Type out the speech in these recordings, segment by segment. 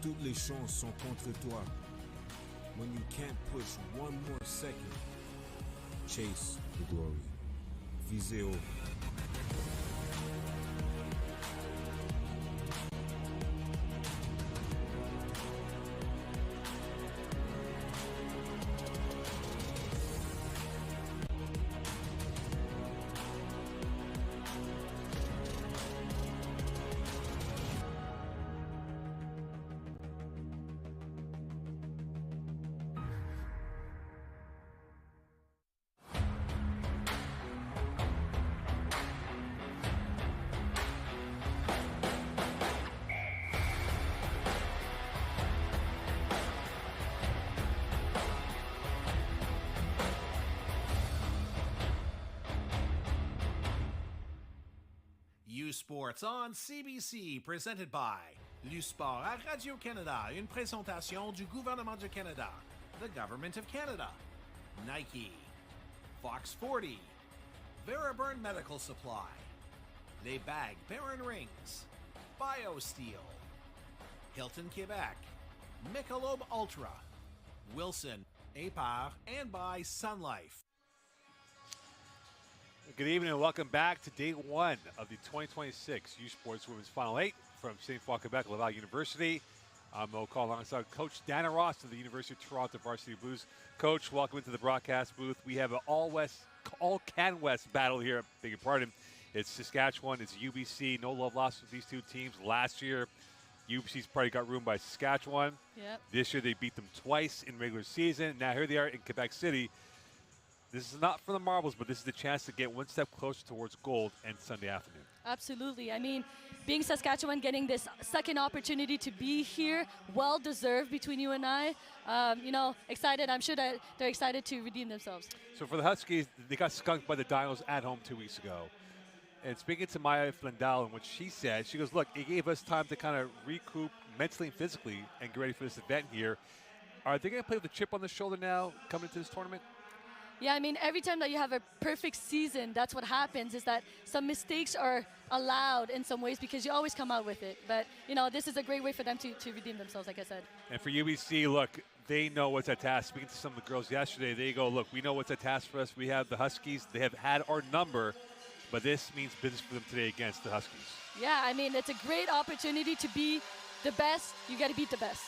toutes les chances sont contre toi. When you can't push one more second, chase the glory. Visez haut. USports on CBC, presented by l'USport à Radio-Canada, une présentation du gouvernement du Canada, the Government of Canada, Nike, Fox 40, Veriburn Medical Supply, Les Bagues Baron Rings, BioSteel, Hilton Quebec, Michelob Ultra, Wilson, APAR, and by Sun Life. Good evening and welcome back to day one of the 2026 USports Women's Final 8 from St. Foy, Quebec, Laval University. I'm Mo Call alongside Coach Dana Ross of the University of Toronto Varsity Blues. Coach, welcome into the broadcast booth. We have an all-Can-West battle here, beg your pardon. It's Saskatchewan, it's UBC. No love lost with these two teams. Last year, UBC's party got ruined by Saskatchewan. Yep. This year, they beat them twice in regular season. Now here they are in Quebec City. This is not for the marbles, but this is the chance to get one step closer towards gold and Sunday afternoon. Absolutely. I mean, being Saskatchewan, getting this second opportunity to be here, well-deserved between you and I. Excited. I'm sure that they're excited to redeem themselves. So for the Huskies, they got skunked by the Dinos at home 2 weeks ago. And speaking to Maya Flindell and what she said, she goes, look, it gave us time to kind of recoup mentally and physically and get ready for this event here. Are they going to play with a chip on the shoulder now coming into this tournament? Yeah, I mean, every time that you have a perfect season, that's what happens, is that some mistakes are allowed in some ways because you always come out with it. But, this is a great way for them to redeem themselves, like I said. And for UBC, look, they know what's at task. Speaking to some of the girls yesterday, they go, look, we know what's at task for us. We have the Huskies. They have had our number, but this means business for them today against the Huskies. Yeah, I mean, it's a great opportunity to be the best. You got to beat the best.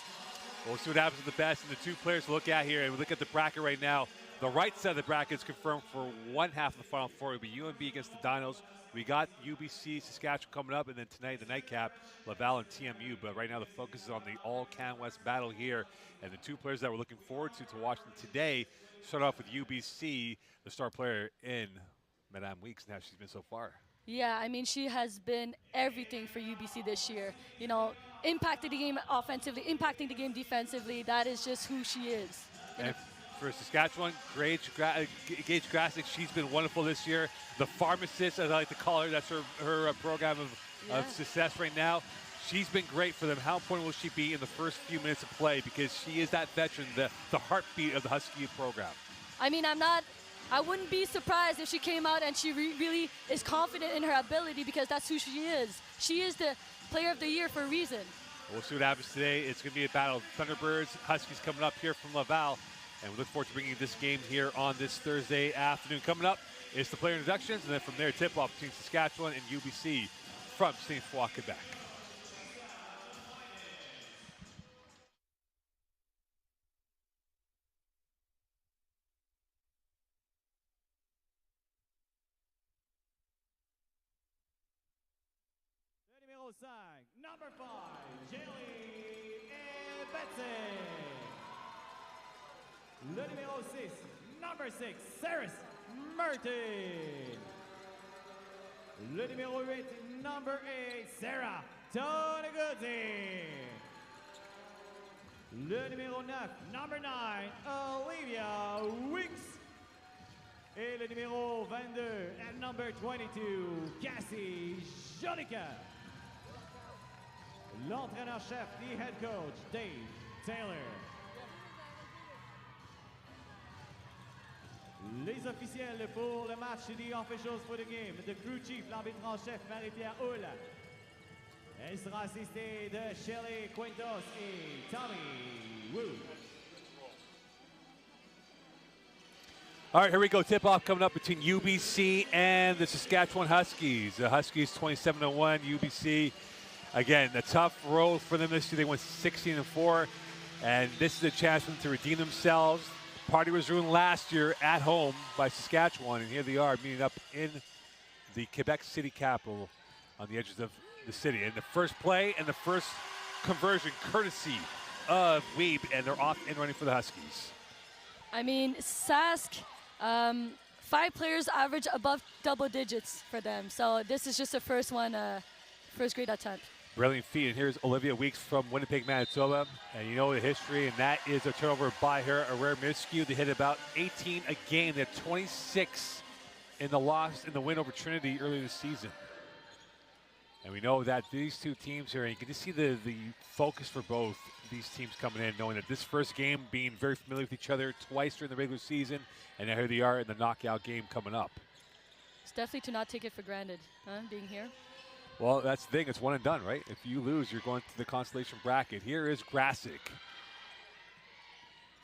Well, we'll see what happens with the best. And the two players to look at here, and we look at the bracket right now. The right side of the bracket is confirmed for one half of the Final Four. It'll be UNB against the Dinos. We got UBC, Saskatchewan coming up, and then tonight, the nightcap, Laval and TMU. But right now, the focus is on the all-Can-West battle here. And the two players that we're looking forward to watch them today start off with UBC, the star player in Madame Weeks, and how she's been so far. Yeah, I mean, she has been everything for UBC this year. Impacting the game offensively, impacting the game defensively. That is just who she is. And for Saskatchewan, Gage Grassick, she's been wonderful this year. The pharmacist, as I like to call her, that's her program of success right now. She's been great for them. How important will she be in the first few minutes of play? Because she is that veteran, the heartbeat of the Husky program. I mean, I wouldn't be surprised if she came out and she really is confident in her ability, because that's who she is. She is the player of the year for a reason. We'll see what happens today. It's going to be a battle of Thunderbirds, Huskies coming up here from Laval. And we look forward to bringing this game here on this Thursday afternoon. Coming up is the player introductions, and then from there, tip-off between Saskatchewan and UBC from St. Foy, Quebec. Numéro 5, number 5, Jelly Betsy. Le numéro 6, number 6, Saris Martin. Le numéro 8, number 8, Sarah Tonaguzzi. Le numéro 9, number 9, Olivia Weeks. Et le numéro 22, and number 22, Cassie Jonica. L'entraîneur-chef, the head coach, Dave Taylor. Les officiels pour le match, the officials for the game. The crew chief, l'arbitre en chef, Marie-Pierre Hull. Elle sera assistée de Shelly Quintos et Tommy Wu. All right, here we go. Tip-off coming up between UBC and the Saskatchewan Huskies. The Huskies 27-1. UBC, again, a tough road for them this year. They went 16-4, and this is a chance for them to redeem themselves. The party was ruined last year at home by Saskatchewan, and here they are meeting up in the Quebec City capital on the edges of the city. And the first play and the first conversion courtesy of Weeb, and they're off and running for the Huskies. I mean, Sask, 5 players average above double digits for them. So this is just the first one, first great attempt. Brilliant feed. And here's Olivia Weeks from Winnipeg, Manitoba. And you know the history, and that is a turnover by her, a rare miscue. They hit about 18 a game. They had 26 in the loss in the win over Trinity earlier this season. And we know that these two teams here, and you can just see the focus for both these teams coming in, knowing that this first game being very familiar with each other twice during the regular season, and now here they are in the knockout game coming up. It's definitely to not take it for granted, being here. Well, that's the thing. It's one and done, right? If you lose, you're going to the consolation bracket. Here is Grasic.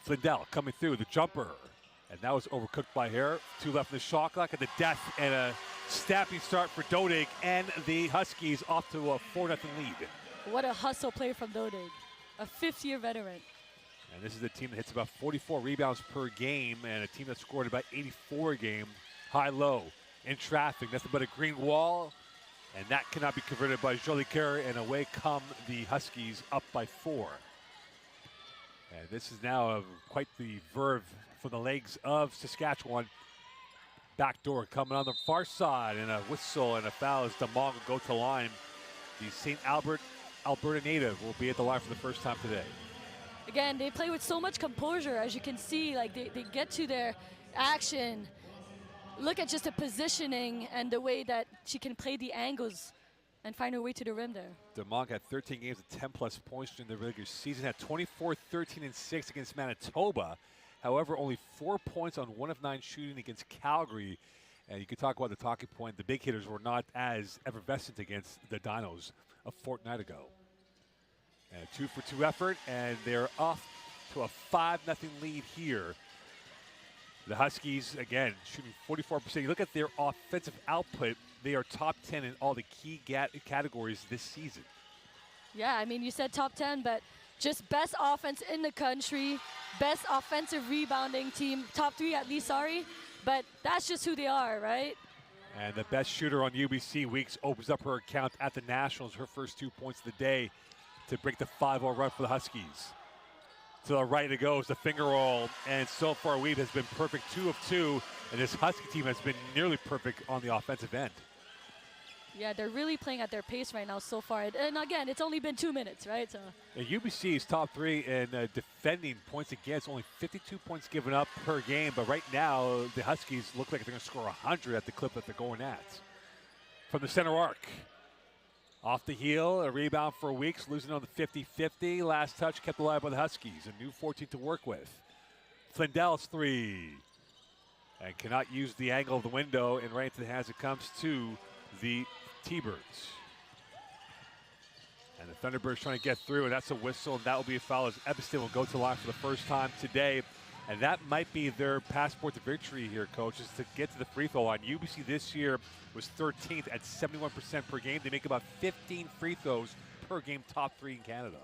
Flindell coming through, the jumper. And that was overcooked by Hare. 2 left in the shot clock at the death, and a snappy start for Dodig, and the Huskies off to a 4-0 lead. What a hustle play from Dodig, a 5th-year veteran. And this is a team that hits about 44 rebounds per game, and a team that scored about 84 a game, high-low, in traffic. Nothing but a green wall, and that cannot be converted by Jolicoeur, and away come the Huskies up by 4. And this is now quite the verve from the legs of Saskatchewan. Backdoor coming on the far side, and a whistle and a foul as Damong will go to line. The St. Alberta native will be at the line for the first time today. Again, they play with so much composure, as you can see. Like they get to their action. Look at just the positioning and the way that she can play the angles and find her way to the rim there. Damong had 13 games of 10-plus points during the regular season, had 24, 13, and 6 against Manitoba. However, only 4 points on 1 of 9 shooting against Calgary. And you could talk about the talking point. The big hitters were not as effervescent against the Dinos a fortnight ago. And a 2-for-2 effort, and they're off to a 5-0 lead here. The Huskies, again, shooting 44%. You look at their offensive output, they are top 10 in all the key categories this season. Yeah, I mean, you said top 10, but just best offense in the country, best offensive rebounding team, top 3 at least, sorry. But that's just who they are, right? And the best shooter on UBC, Weeks, opens up her account at the Nationals, her first 2 points of the day to break the 5-0 run for the Huskies. To the right it goes, the finger roll, and so far Weeb has been perfect, 2 of 2, and this Husky team has been nearly perfect on the offensive end. Yeah, they're really playing at their pace right now so far. And again, it's only been 2 minutes, right? So. And UBC is top 3 in defending points against, only 52 points given up per game, but right now the Huskies look like they're going to score 100 at the clip that they're going at. From the center arc. Off the heel, a rebound for Weeks, losing on the 50-50. Last touch kept alive by the Huskies. A new 14 to work with. Flindell's 3. And cannot use the angle of the window, and right into the hands it comes to the T-Birds. And the Thunderbirds trying to get through, and that's a whistle, and that will be a foul as Evanston will go to the line for the first time today. And that might be their passport to victory here, Coach, is to get to the free throw line. UBC this year was 13th at 71% per game. They make about 15 free throws per game, top 3 in Canada.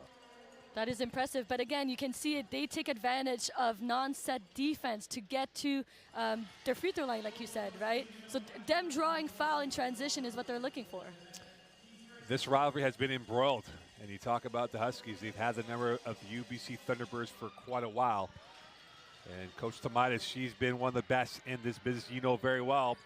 That is impressive, but again, you can see it. They take advantage of non-set defense to get to their free throw line, like you said, right? So them drawing foul in transition is what they're looking for. This rivalry has been embroiled, and you talk about the Huskies. They've had the number of UBC Thunderbirds for quite a while. And Coach Tomitis, she's been one of the best in this business, you know very well.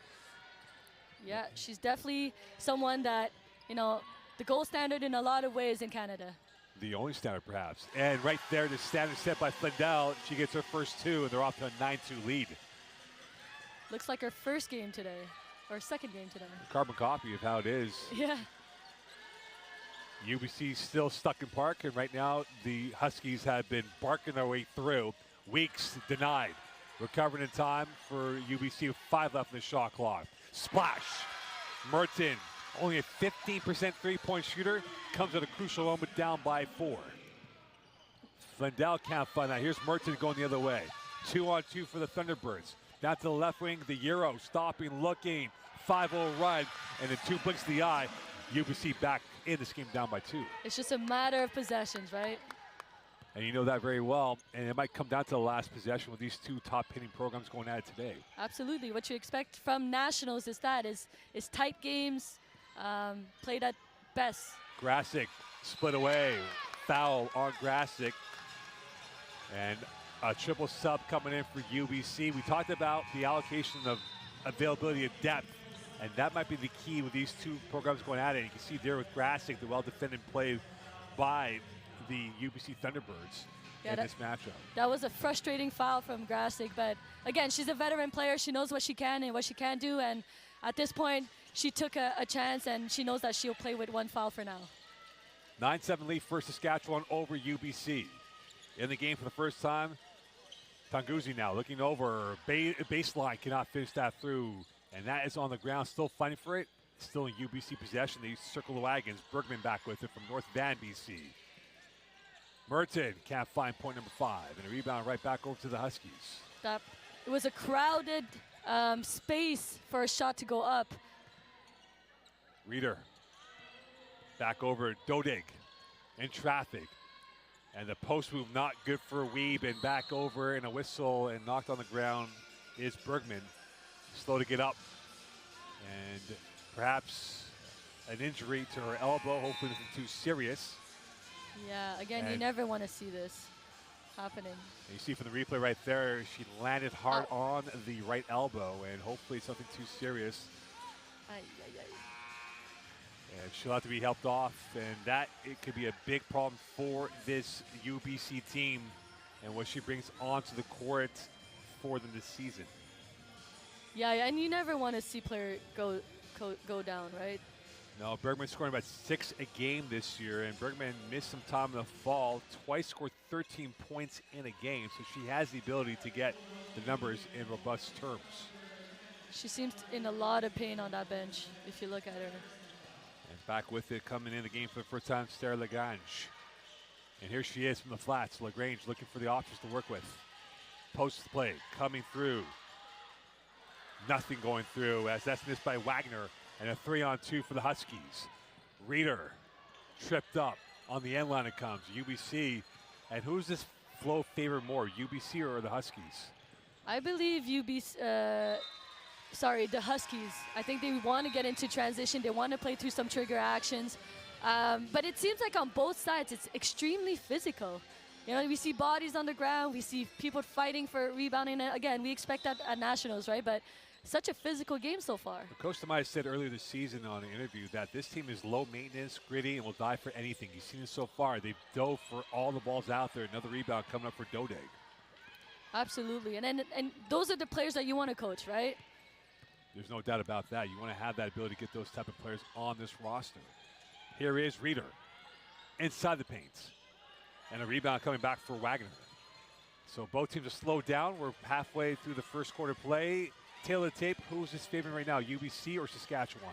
Yeah, she's definitely someone that, you know, the gold standard in a lot of ways in Canada. The only standard, perhaps. And right there, the standard set by Flindell. She gets her first 2, and they're off to a 9-2 lead. Looks like her first game today, or second game today. A carbon copy of how it is. Yeah. UBC still stuck in park, and right now the Huskies have been barking their way through. Weeks denied. Recovering in time for UBC with 5 left in the shot clock. Splash. Merton only a 15% three-point shooter, comes at a crucial moment down by 4. Flendell can't find that. Here's Merton going the other way. 2-on-2 for the Thunderbirds. Down to the left wing, the Euro stopping, looking, 5-0 run, and then 2 blinks of the eye. UBC back in this game down by 2. It's just a matter of possessions, right? And you know that very well, and it might come down to the last possession with these 2 top hitting programs going at it today. Absolutely. What you expect from Nationals is tight games, played at best. Grasick split away, foul on Grasick, and a triple sub coming in for UBC. We talked about the allocation of availability of depth, and that might be the key with these 2 programs going at it. You can see there with Grasick, the well-defended play by the UBC Thunderbirds in this matchup. That was a frustrating foul from Grasick, but again, she's a veteran player. She knows what she can and what she can't do, and at this point, she took a chance, and she knows that she'll play with 1 foul for now. 9-7 lead for Saskatchewan over UBC. In the game for the first time, Tanguzzi now looking over, baseline, cannot finish that through, and that is on the ground, still fighting for it. Still in UBC possession. They circle the wagons. Bergman back with it from North Van, BC. Merton can't find point number 5, and a rebound right back over to the Huskies. It was a crowded space for a shot to go up. Reeder back over Dodig in traffic, and the post move not good for Weeb, and back over, and a whistle, and knocked on the ground is Bergman. Slow to get up, and perhaps an injury to her elbow. Hopefully nothing too serious. Yeah, again, and you never want to see this happening. You see from the replay right there, she landed hard on the right elbow, and hopefully it's nothing too serious. And she'll have to be helped off, and that it could be a big problem for this UBC team and what she brings onto the court for them this season. Yeah, and you never want to see player go down, right? No, Bergman scoring about 6 a game this year, and Bergman missed some time in the fall, twice scored 13 points in a game, so she has the ability to get the numbers in robust terms. She seems in a lot of pain on that bench, if you look at her. And back with it, coming in the game for the first time, Sarah Lagrange. And here she is from the flats. Lagrange looking for the options to work with. Post play coming through. Nothing going through as that's missed by Wagner. And a 3-on-2 for the Huskies. Reeder tripped up on the end line. It comes UBC. And who's this flow favor more, UBC or the Huskies? I believe the Huskies. I think they want to get into transition. They want to play through some trigger actions. But it seems like on both sides, it's extremely physical. You know, we see bodies on the ground. We see people fighting for rebounding. And again, we expect that at Nationals, right? But such a physical game so far. Coach Tamayo said earlier this season on an interview that this team is low maintenance, gritty, and will die for anything. You've seen it so far. They've dove for all the balls out there. Another rebound coming up for Dodig. Absolutely. And those are the players that you want to coach, right? There's no doubt about that. You want to have that ability to get those type of players on this roster. Here is Reeder inside the paint. And a rebound coming back for Wagner. So both teams are slowed down. We're halfway through the first quarter play. Taylor tape, who's his favorite right now, UBC or Saskatchewan?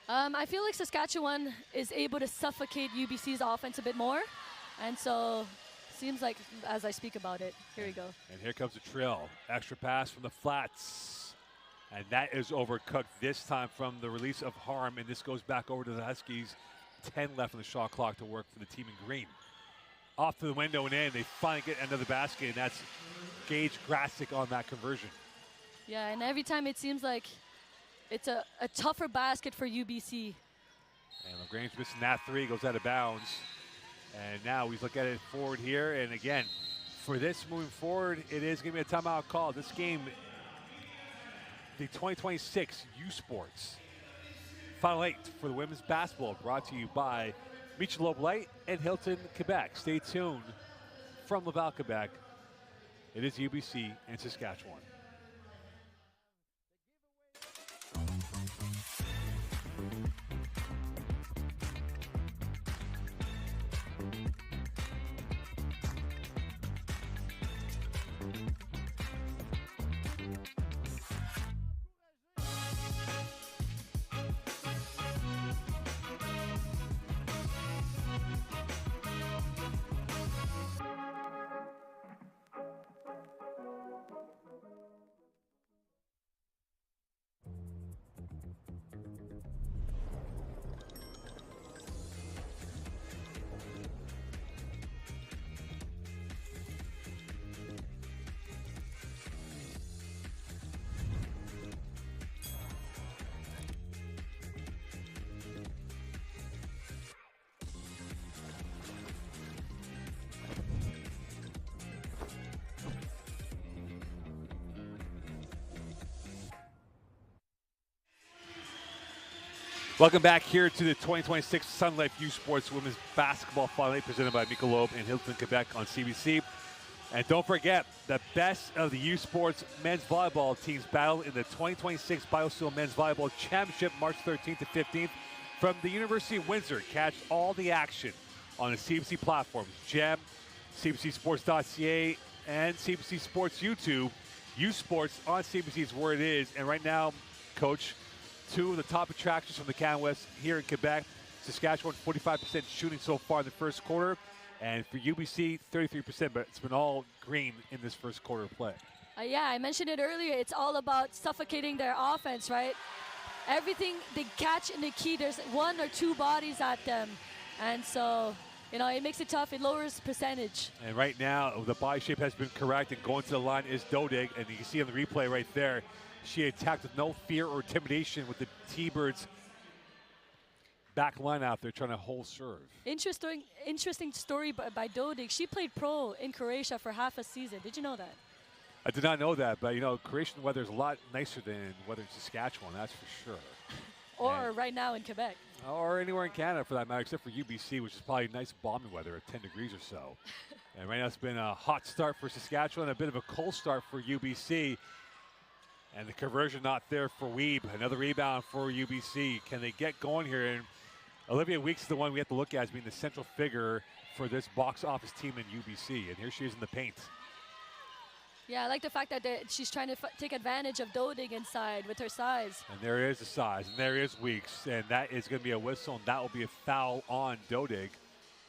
I feel like Saskatchewan is able to suffocate UBC's offense a bit more. And so seems like as I speak about it, here we go. And here comes the trill. Extra pass from the flats. And that is overcooked this time from the release of Harm. And this goes back over to the Huskies. 10 left on the shot clock to work for the team in green. Off to the window and in. They finally get another basket, and that's Gage Grasick on that conversion. Yeah, and every time it seems like it's a tougher basket for UBC. And LaGrange missing that 3, goes out of bounds. And now we look at it forward here. And again, for this moving forward, it is going to be a timeout call. This game, the 2026 USports Final 8 for the women's basketball, brought to you by Michelob Light and Hilton, Quebec. Stay tuned from Laval, Quebec. It is UBC and Saskatchewan. Welcome back here to the 2026 Sun Life USports Women's Basketball Final presented by Michelob in Hilton, Quebec on CBC. And don't forget, the best of the USports men's volleyball teams battle in the 2026 BioSteel Men's Volleyball Championship March 13th to 15th from the University of Windsor. Catch all the action on the CBC platforms, GEM, CBCSports.ca, and CBC Sports YouTube. USports on CBC is where it is. And right now, Coach, two of the top attractions from the Canada West here in Quebec. Saskatchewan, 45% shooting so far in the first quarter. And for UBC, 33%, but it's been all green in this first quarter of play. Yeah, I mentioned it earlier. It's all about suffocating their offense, right? Everything they catch in the key, there's one or two bodies at them. And so, you know, it makes it tough. It lowers percentage. And right now, the body shape has been correct, and going to the line is Dodig. And you can see on the replay right there, she attacked with no fear or intimidation with the T-Birds back line out there trying to hold serve. Interesting story by Dodig. She played pro in Croatia for half a season. Did you know that? I did not know that, but you know, Croatian weather is a lot nicer than weather in Saskatchewan, that's for sure. Or right now in Quebec. Or anywhere in Canada for that matter, except for UBC, which is probably nice balmy weather at 10 degrees or so. And right now it's been a hot start for Saskatchewan, a bit of a cold start for UBC. And the conversion not there for Weeb. Another rebound for UBC. Can they get going here? And Olivia Weeks is the one we have to look at as being the central figure for this box office team in UBC. And here she is in the paint. Yeah, I like the fact that she's trying to take advantage of Dodig inside with her size. And there is the size, and there is Weeks. And that is going to be a whistle, and that will be a foul on Dodig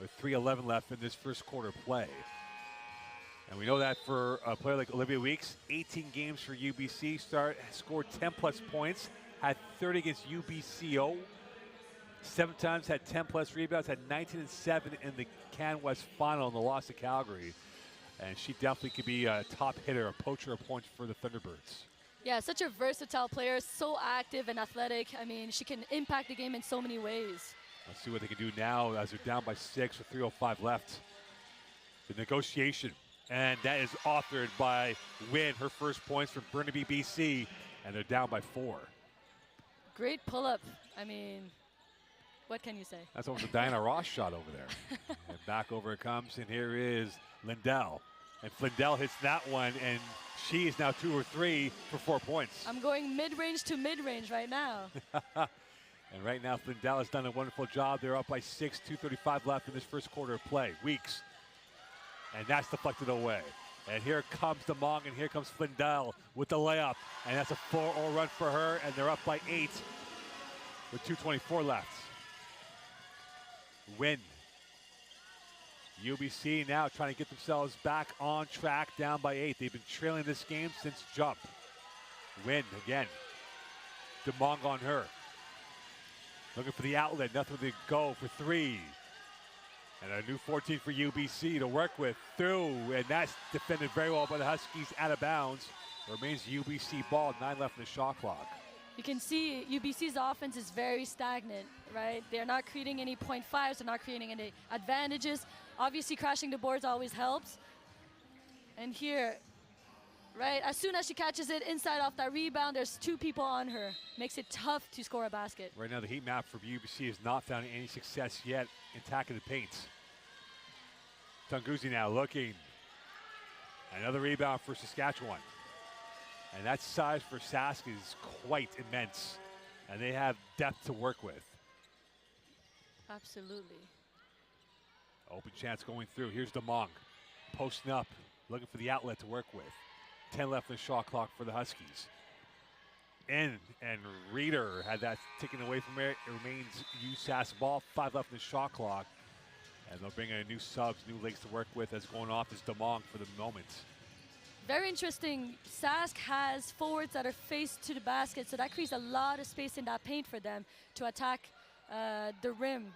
with 3:11 left in this first quarter play. And we know that for a player like Olivia Weeks, 18 games for UBC, scored 10-plus points, had 30 against UBCO. 7 times, had 10-plus rebounds, had 19 and 7 in the Can West final in the loss to Calgary. And she definitely could be a top hitter, a poacher of points for the Thunderbirds. Yeah, such a versatile player, so active and athletic. I mean, she can impact the game in so many ways. Let's see what they can do now as they're down by 6 with 3:05 left. The negotiation, and that is authored by Wynn, her first points from Burnaby, BC, and they're down by 4. Great pull-up. I mean, what can you say? That's almost a Diana Ross shot over there. And back over it comes, and here is Lindell. And Flindell hits that one, and she is now 2 or 3 for 4 points. I'm going mid-range to mid-range right now. And right now, Flindell has done a wonderful job. They're up by 6, 2:35 left in this first quarter of play. Weeks. And that's deflected away. And here comes DeMong, and here comes Flindell with the layup. And that's a 4-0 run for her, and they're up by 8 with 2:24 left. Win. UBC now trying to get themselves back on track, down by 8. They've been trailing this game since jump. Win again. DeMong on her. Looking for the outlet, nothing to go for 3. And a new 14 for UBC to work with through, and that's defended very well by the Huskies out of bounds. Remains UBC ball, 9 left in the shot clock. You can see UBC's offense is very stagnant, right? They're not creating any .5s, they're not creating any advantages. Obviously, crashing the boards always helps. And here, right, as soon as she catches it inside off that rebound, there's 2 people on her. Makes it tough to score a basket. Right now, the heat map for UBC has not found any success yet in attacking the paint. Tunguzi now looking. Another rebound for Saskatchewan. And that size for Sask is quite immense. And they have depth to work with. Absolutely. Open chance going through. Here's DeMong. Posting up, looking for the outlet to work with. 10 left in the shot clock for the Huskies. And Reeder had that taken away from her. It remains USAS ball. 5 left in the shot clock. And they'll bring in new subs, new legs to work with as going off is DeMong for the moment. Very interesting. Sask has forwards that are faced to the basket, so that creates a lot of space in that paint for them to attack the rim.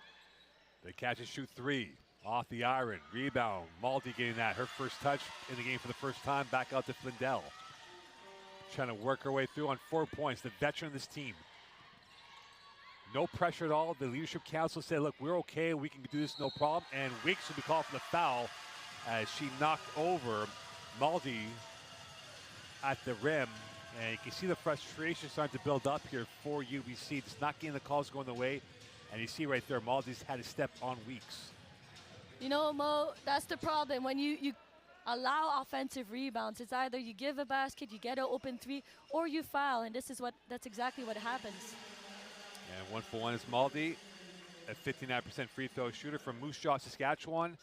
They catch and shoot 3 off the iron. Rebound. Malty getting that. Her first touch in the game for the first time. Back out to Flindell. Trying to work her way through on 4 points. The veteran of this team. No pressure at all. The leadership council said, look, we're okay. We can do this no problem. And Weeks will be called for the foul as she knocked over Maldi at the rim. And you can see the frustration starting to build up here for UBC. Just not getting the calls going the way. And you see right there, Maldi's had a step on Weeks. You know, Mo, that's the problem. When you allow offensive rebounds, it's either you give a basket, you get an open three, or you foul. And that's exactly what happens. And 1 for 1 is Maldi, a 59% free throw shooter from Moose Jaw, Saskatchewan.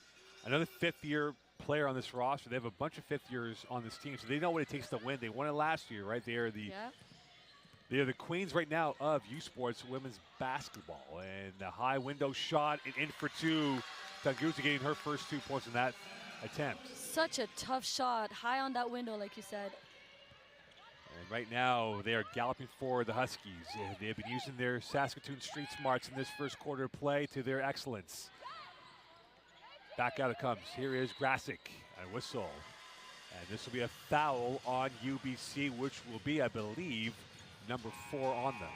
Another fifth-year player on this roster. They have a bunch of fifth-years on this team, so they know what it takes to win. They won it last year, right? They are the queens right now of USports women's basketball. And the high window shot and in for two. Tanguzi getting her first 2 points in that attempt. Such a tough shot, high on that window, like you said. And right now, they are galloping for the Huskies. And they have been using their Saskatoon street smarts in this first quarter of play to their excellence. Back out it comes. Here is Grasic, a whistle. And this will be a foul on UBC, which will be, I believe, number 4 on them.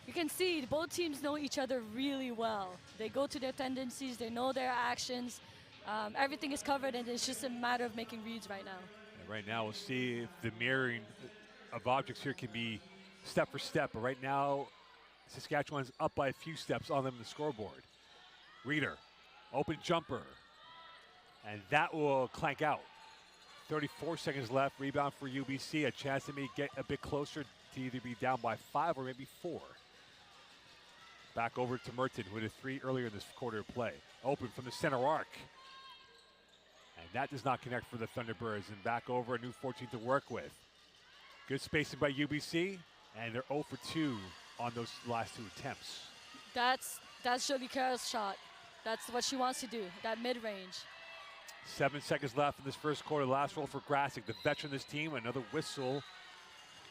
You can see both teams know each other really well. They go to their tendencies, they know their actions. Everything is covered, and it's just a matter of making reads right now. And right now, we'll see if the mirroring of objects here can be step for step. But right now, Saskatchewan's up by a few steps on them in the scoreboard. Reader, open jumper, and that will clank out. 34 seconds left, rebound for UBC, a chance to maybe get a bit closer to either be down by 5 or maybe 4. Back over to Merton, who had a 3 earlier in this quarter of play. Open from the center arc. And that does not connect for the Thunderbirds, and back over a new 14 to work with. Good spacing by UBC, and they're 0 for 2 on those last 2 attempts. That's Jolie Carroll's shot. That's what she wants to do, that mid-range. 7 seconds left in this first quarter. Last roll for Grasic, the veteran of this team. Another whistle.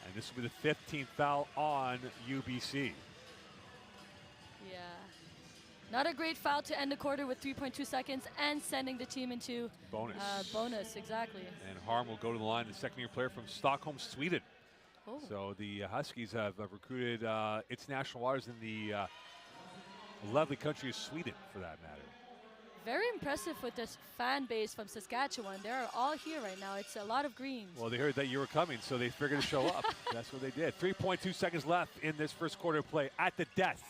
And this will be the 15th foul on UBC. Yeah. Not a great foul to end the quarter with 3.2 seconds and sending the team into bonus. Bonus, exactly. And Harm will go to the line, the second-year player from Stockholm, Sweden. Oh. So the Huskies have recruited its national waters in the lovely country of Sweden, for that matter. Very impressive with this fan base from Saskatchewan. They're all here right now. It's a lot of greens. Well, they heard that you were coming, so they figured to show up. That's what they did. 3.2 seconds left in this first quarter of play at the death.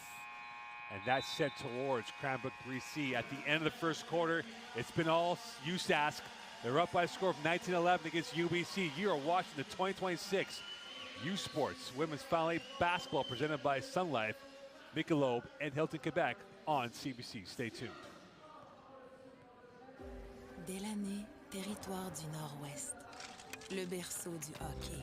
And that's sent towards Cranbrook-Brissy at the end of the first quarter. It's been all USask. They're up by a score of 19-11 against UBC. You are watching the 2026 USports Women's Final 8 Basketball presented by Sun Life, Michelob, and Hilton Quebec on CBC. Stay tuned. Delaney, territoire du Nord-Ouest, le berceau du hockey.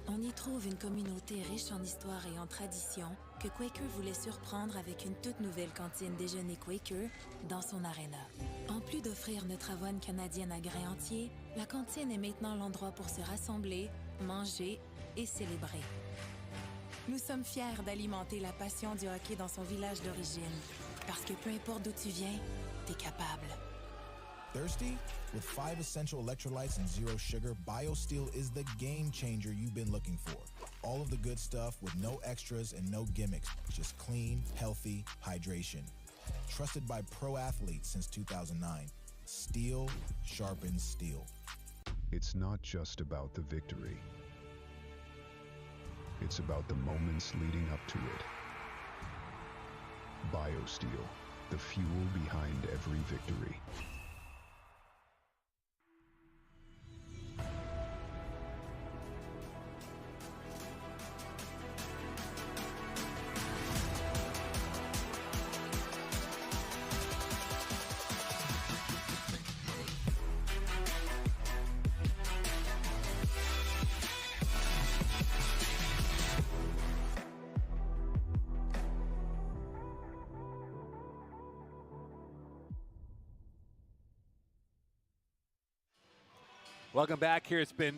On y trouve une communauté riche en histoire et en tradition que Quaker voulait surprendre avec une toute nouvelle cantine déjeuner Quaker dans son aréna. En plus d'offrir notre avoine canadienne à grains entiers, la cantine est maintenant l'endroit pour se rassembler, manger et célébrer. Nous sommes fiers d'alimenter la passion du hockey dans son village d'origine, parce que peu importe d'où tu viens, t'es capable. Thirsty? With 5 essential electrolytes and 0 sugar, BioSteel is the game changer you've been looking for. All of the good stuff with no extras and no gimmicks. Just clean, healthy hydration. Trusted by pro athletes since 2009. Steel sharpens steel. It's not just about the victory. It's about the moments leading up to it. BioSteel, the fuel behind every victory. Welcome back here. It's been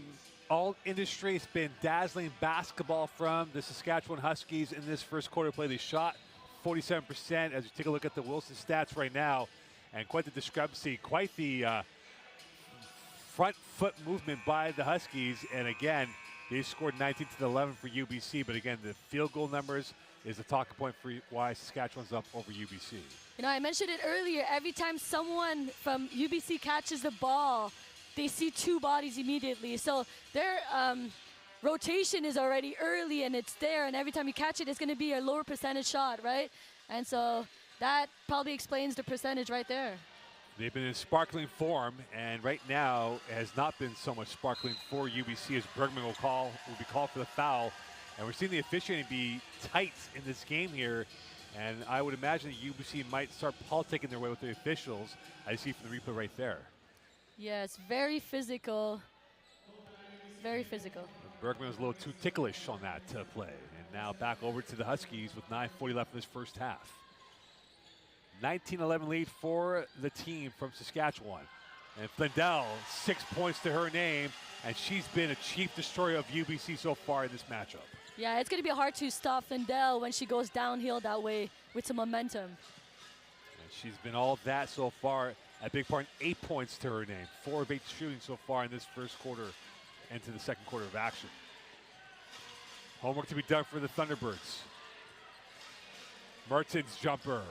all industry. It's been dazzling basketball from the Saskatchewan Huskies in this first quarter play. They shot 47% as you take a look at the Wilson stats right now. And quite the discrepancy, quite the front foot movement by the Huskies. And again, they scored 19-11 for UBC. But again, the field goal numbers is the talking point for why Saskatchewan's up over UBC. You know, I mentioned it earlier. Every time someone from UBC catches the ball, they see two bodies immediately. So their rotation is already early and it's there, and every time you catch it, it's going to be a lower percentage shot, right? And so that probably explains the percentage right there. They've been in sparkling form, and right now it has not been so much sparkling for UBC as Bergman will be called for the foul. And we're seeing the officiating be tight in this game here. And I would imagine that UBC might start politicking their way with the officials. I see from the replay right there. Yes, very physical. Very physical. Bergman was a little too ticklish on that play. And now back over to the Huskies with 9:40 left in this first half. 19-11 lead for the team from Saskatchewan. And Flindell, 6 points to her name, and she's been a chief destroyer of UBC so far in this matchup. Yeah, it's going to be hard to stop Flindell when she goes downhill that way with some momentum. And she's been all that so far at Big Barn, 8 points to her name. 4 of 8 shooting so far in this first quarter into the second quarter of action. Homework to be done for the Thunderbirds. Mertens jumper.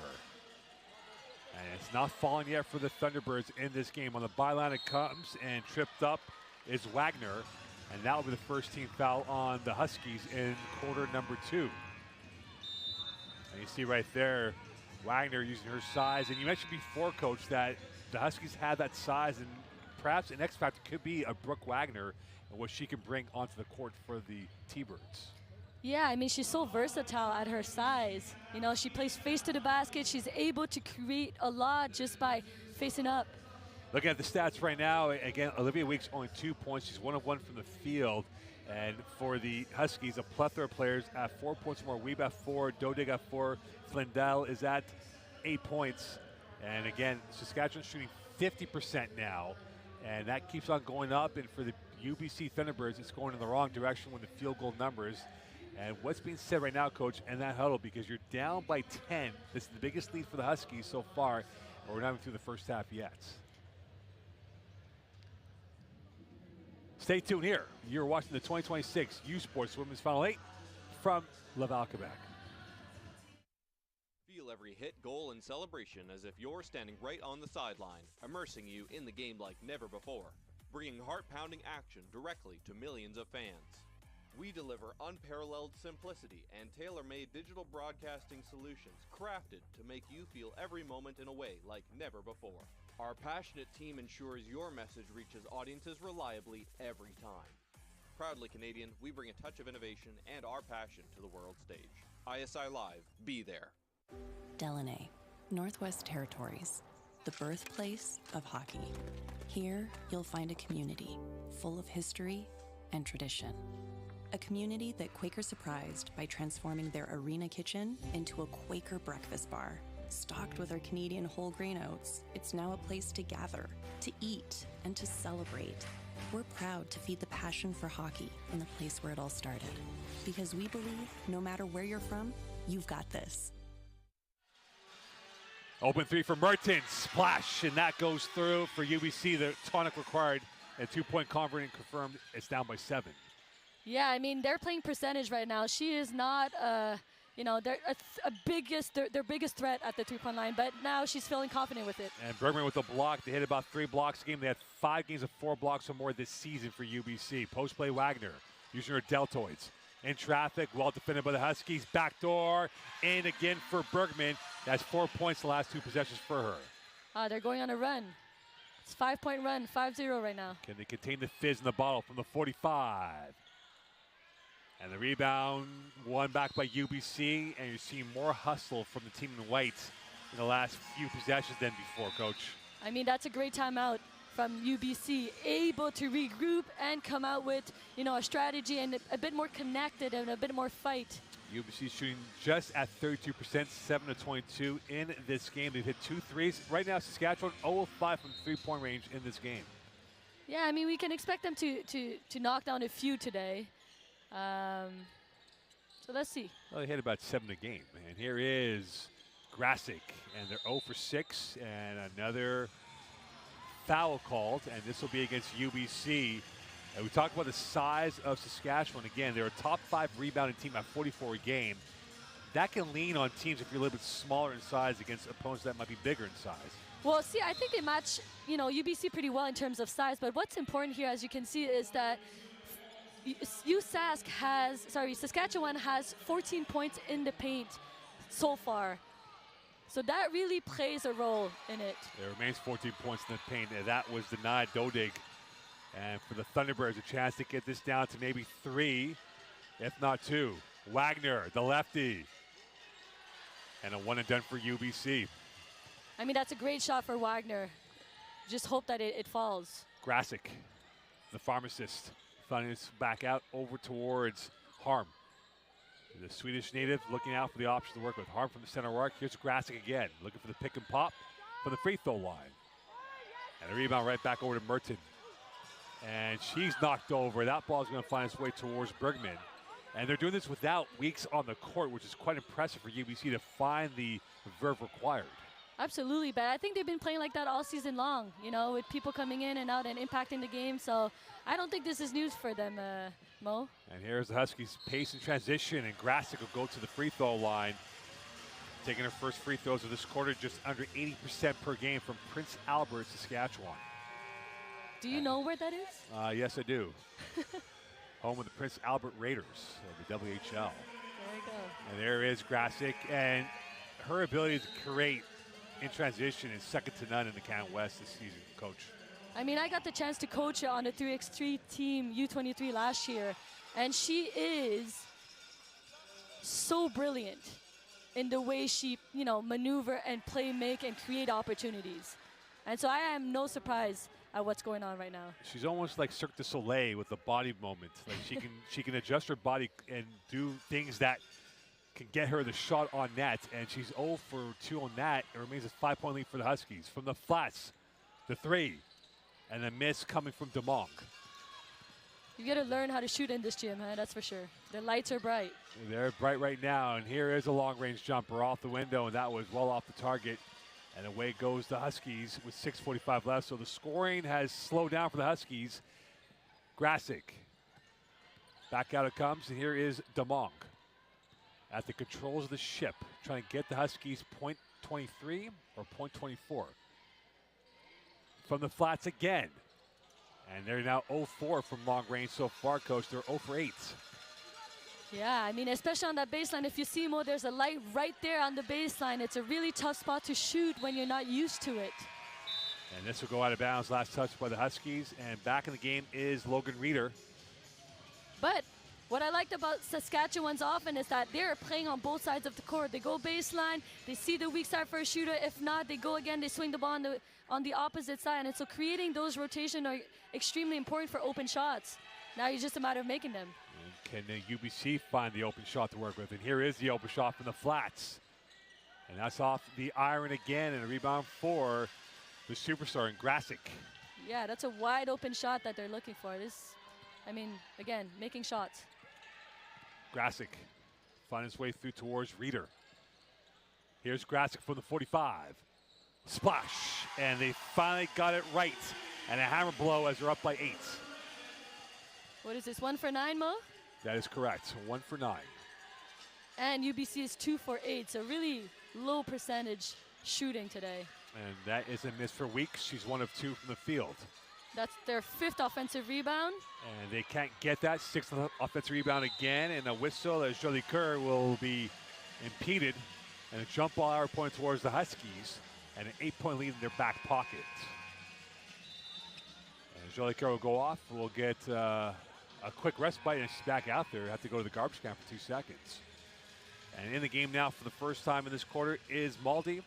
And it's not falling yet for the Thunderbirds in this game. On the byline it comes, and tripped up is Wagner. And that will be the first team foul on the Huskies in quarter number 2. And you see right there, Wagner using her size. And you mentioned before, Coach, that the Huskies had that size, and perhaps an X factor could be a Brooke Wagner and what she can bring onto the court for the T-Birds. Yeah, I mean, she's so versatile at her size. You know, she plays face to the basket. She's able to create a lot just by facing up. Looking at the stats right now, again, Olivia Weeks only 2 points. She's 1 of 1 from the field. And for the Huskies, a plethora of players at 4 points or more. Weeb at 4, Dodig at 4, Flindell is at 8 points. And again, Saskatchewan's shooting 50% now. And that keeps on going up. And for the UBC Thunderbirds, it's going in the wrong direction with the field goal numbers. And what's being said right now, Coach, in that huddle, because you're down by 10. This is the biggest lead for the Huskies so far. And we're not even through the first half yet. Stay tuned here. You're watching the 2026 USports Women's Final 8 from Laval, Quebec. Feel every hit, goal, and celebration as if you're standing right on the sideline, immersing you in the game like never before, bringing heart-pounding action directly to millions of fans. We deliver unparalleled simplicity and tailor-made digital broadcasting solutions crafted to make you feel every moment in a way like never before. Our passionate team ensures your message reaches audiences reliably every time. Proudly Canadian, we bring a touch of innovation and our passion to the world stage. ISI Live, be there. Delaney, Northwest Territories, the birthplace of hockey. Here, you'll find a community full of history and tradition. A community that Quaker surprised by transforming their arena kitchen into a Quaker breakfast bar. Stocked with our Canadian whole grain oats, it's now a place to gather, to eat, and to celebrate. We're proud to feed the passion for hockey in the place where it all started. Because we believe no matter where you're from, you've got this. Open three for Mertens, splash, and that goes through for UBC. The tonic required, and 2-point converting confirmed. It's down by 7. Yeah, I mean, they're playing percentage right now. She is not, you know, they're their biggest threat at the 3-point line, but now she's feeling confident with it. And Bergman with a block. They hit about 3 blocks a game. They had 5 games of 4 blocks or more this season for UBC. Post play Wagner using her deltoids. In traffic, well defended by the Huskies. Backdoor, in again for Bergman. That's 4 points the last 2 possessions for her. They're going on a run. It's 5-point run, 5-0 right now. Can they contain the fizz in the bottle from the 45? And the rebound won back by UBC, and you're seeing more hustle from the team in white in the last few possessions than before, Coach. I mean, that's a great timeout from UBC, able to regroup and come out with, you know, a strategy and a bit more connected and a bit more fight. UBC shooting just at 32%, 7-22 in this game. They've hit 2 threes. Right now, Saskatchewan 0-5 from 3-point range in this game. Yeah, I mean, we can expect them to knock down a few today. So let's see. Well, they hit about 7 a game. And here is Grasick, and they're 0 for 6, and another foul called, and this will be against UBC. And we talked about the size of Saskatchewan. Again, they're a top 5 rebounding team at 44 a game. That can lean on teams if you're a little bit smaller in size against opponents that might be bigger in size. Well, see, I think they match, UBC pretty well in terms of size. But what's important here, as you can see, is that Saskatchewan has 14 points in the paint so far. So that really plays a role in it. There remains 14 points in the paint, and that was denied DODIG. And for the Thunderbirds, a chance to get this down to maybe 3, if not 2. Wagner, the lefty. And a one and done for UBC. I mean, that's a great shot for Wagner. Just hope that it falls. Grasic, the pharmacist, finding his back out over towards Harm. The Swedish native looking out for the option to work with. Harm from the center arc. Here's Grasic again, looking for the pick and pop from the free throw line. And a rebound right back over to Merton. And she's knocked over. That ball's going to find its way towards Bergman. And they're doing this without Weeks on the court, which is quite impressive for UBC to find the verve required. Absolutely, but I think they've been playing like that all season long, with people coming in and out and impacting the game. So I don't think this is news for them, Mo. And here's the Huskies' pace and transition, and Grasic will go to the free throw line. Taking her first free throws of this quarter, just under 80% per game from Prince Albert, Saskatchewan. Do you know where that is? Yes, I do. Home of the Prince Albert Raiders of the WHL. There you go. And there is Grasic, and her ability to create in transition is second to none in the Canada West this season, Coach. I mean, I got the chance to coach her on the 3x3 team U23 last year, and she is so brilliant in the way she, maneuver and play, make, and create opportunities. And so I am no surprise at what's going on right now. She's almost like Cirque du Soleil with the body movement. Like she can adjust her body and do things that can get her the shot on net, and she's 0 for 2 on that. It remains a 5-point lead for the Huskies. From the flats, the 3, and the miss coming from DeMonk. You got to learn how to shoot in this gym, huh? That's for sure. The lights are bright. They're bright right now, and here is a long-range jumper off the window, and that was well off the target. And away goes the Huskies with 6:45 left. So the scoring has slowed down for the Huskies. Grasic. Back out it comes, and here is DeMonk at the controls of the ship, trying to get the Huskies .23 or .24. From the flats again. And they're now 0-4 from long range so far, Coach. They're 0 for 8. Yeah, I mean, especially on that baseline. If you see, Mo, there's a light right there on the baseline. It's a really tough spot to shoot when you're not used to it. And this will go out of bounds. Last touch by the Huskies. And back in the game is Logan Reeder. But what I liked about Saskatchewan's offense is that they're playing on both sides of the court. They go baseline, they see the weak side for a shooter. If not, they go again, they swing the ball on the opposite side. And so creating those rotations are extremely important for open shots. Now it's just a matter of making them. And can the UBC find the open shot to work with? And here is the open shot from the flats. And that's off the iron again, and a rebound for the superstar in Grasic. Yeah, that's a wide open shot that they're looking for. Again, making shots. Grasic finding his way through towards Reeder. Here's Grasic from the 45. Splash, and they finally got it right. And a hammer blow as they're up by 8. What is this, 1 for 9, Mo? That is correct, 1 for 9. And UBC is 2 for 8, so really low percentage shooting today. And that is a miss for Weeks. She's 1 of 2 from the field. That's their 5th offensive rebound. And they can't get that. 6th offensive rebound again, and a whistle as Jolie Kerr will be impeded. And a jump ball hour point towards the Huskies, and an 8-point lead in their back pocket. And Jolie Kerr will go off. We'll get a quick respite, and she's back out there. Have to go to the garbage can for 2 seconds. And in the game now for the first time in this quarter is Maldi.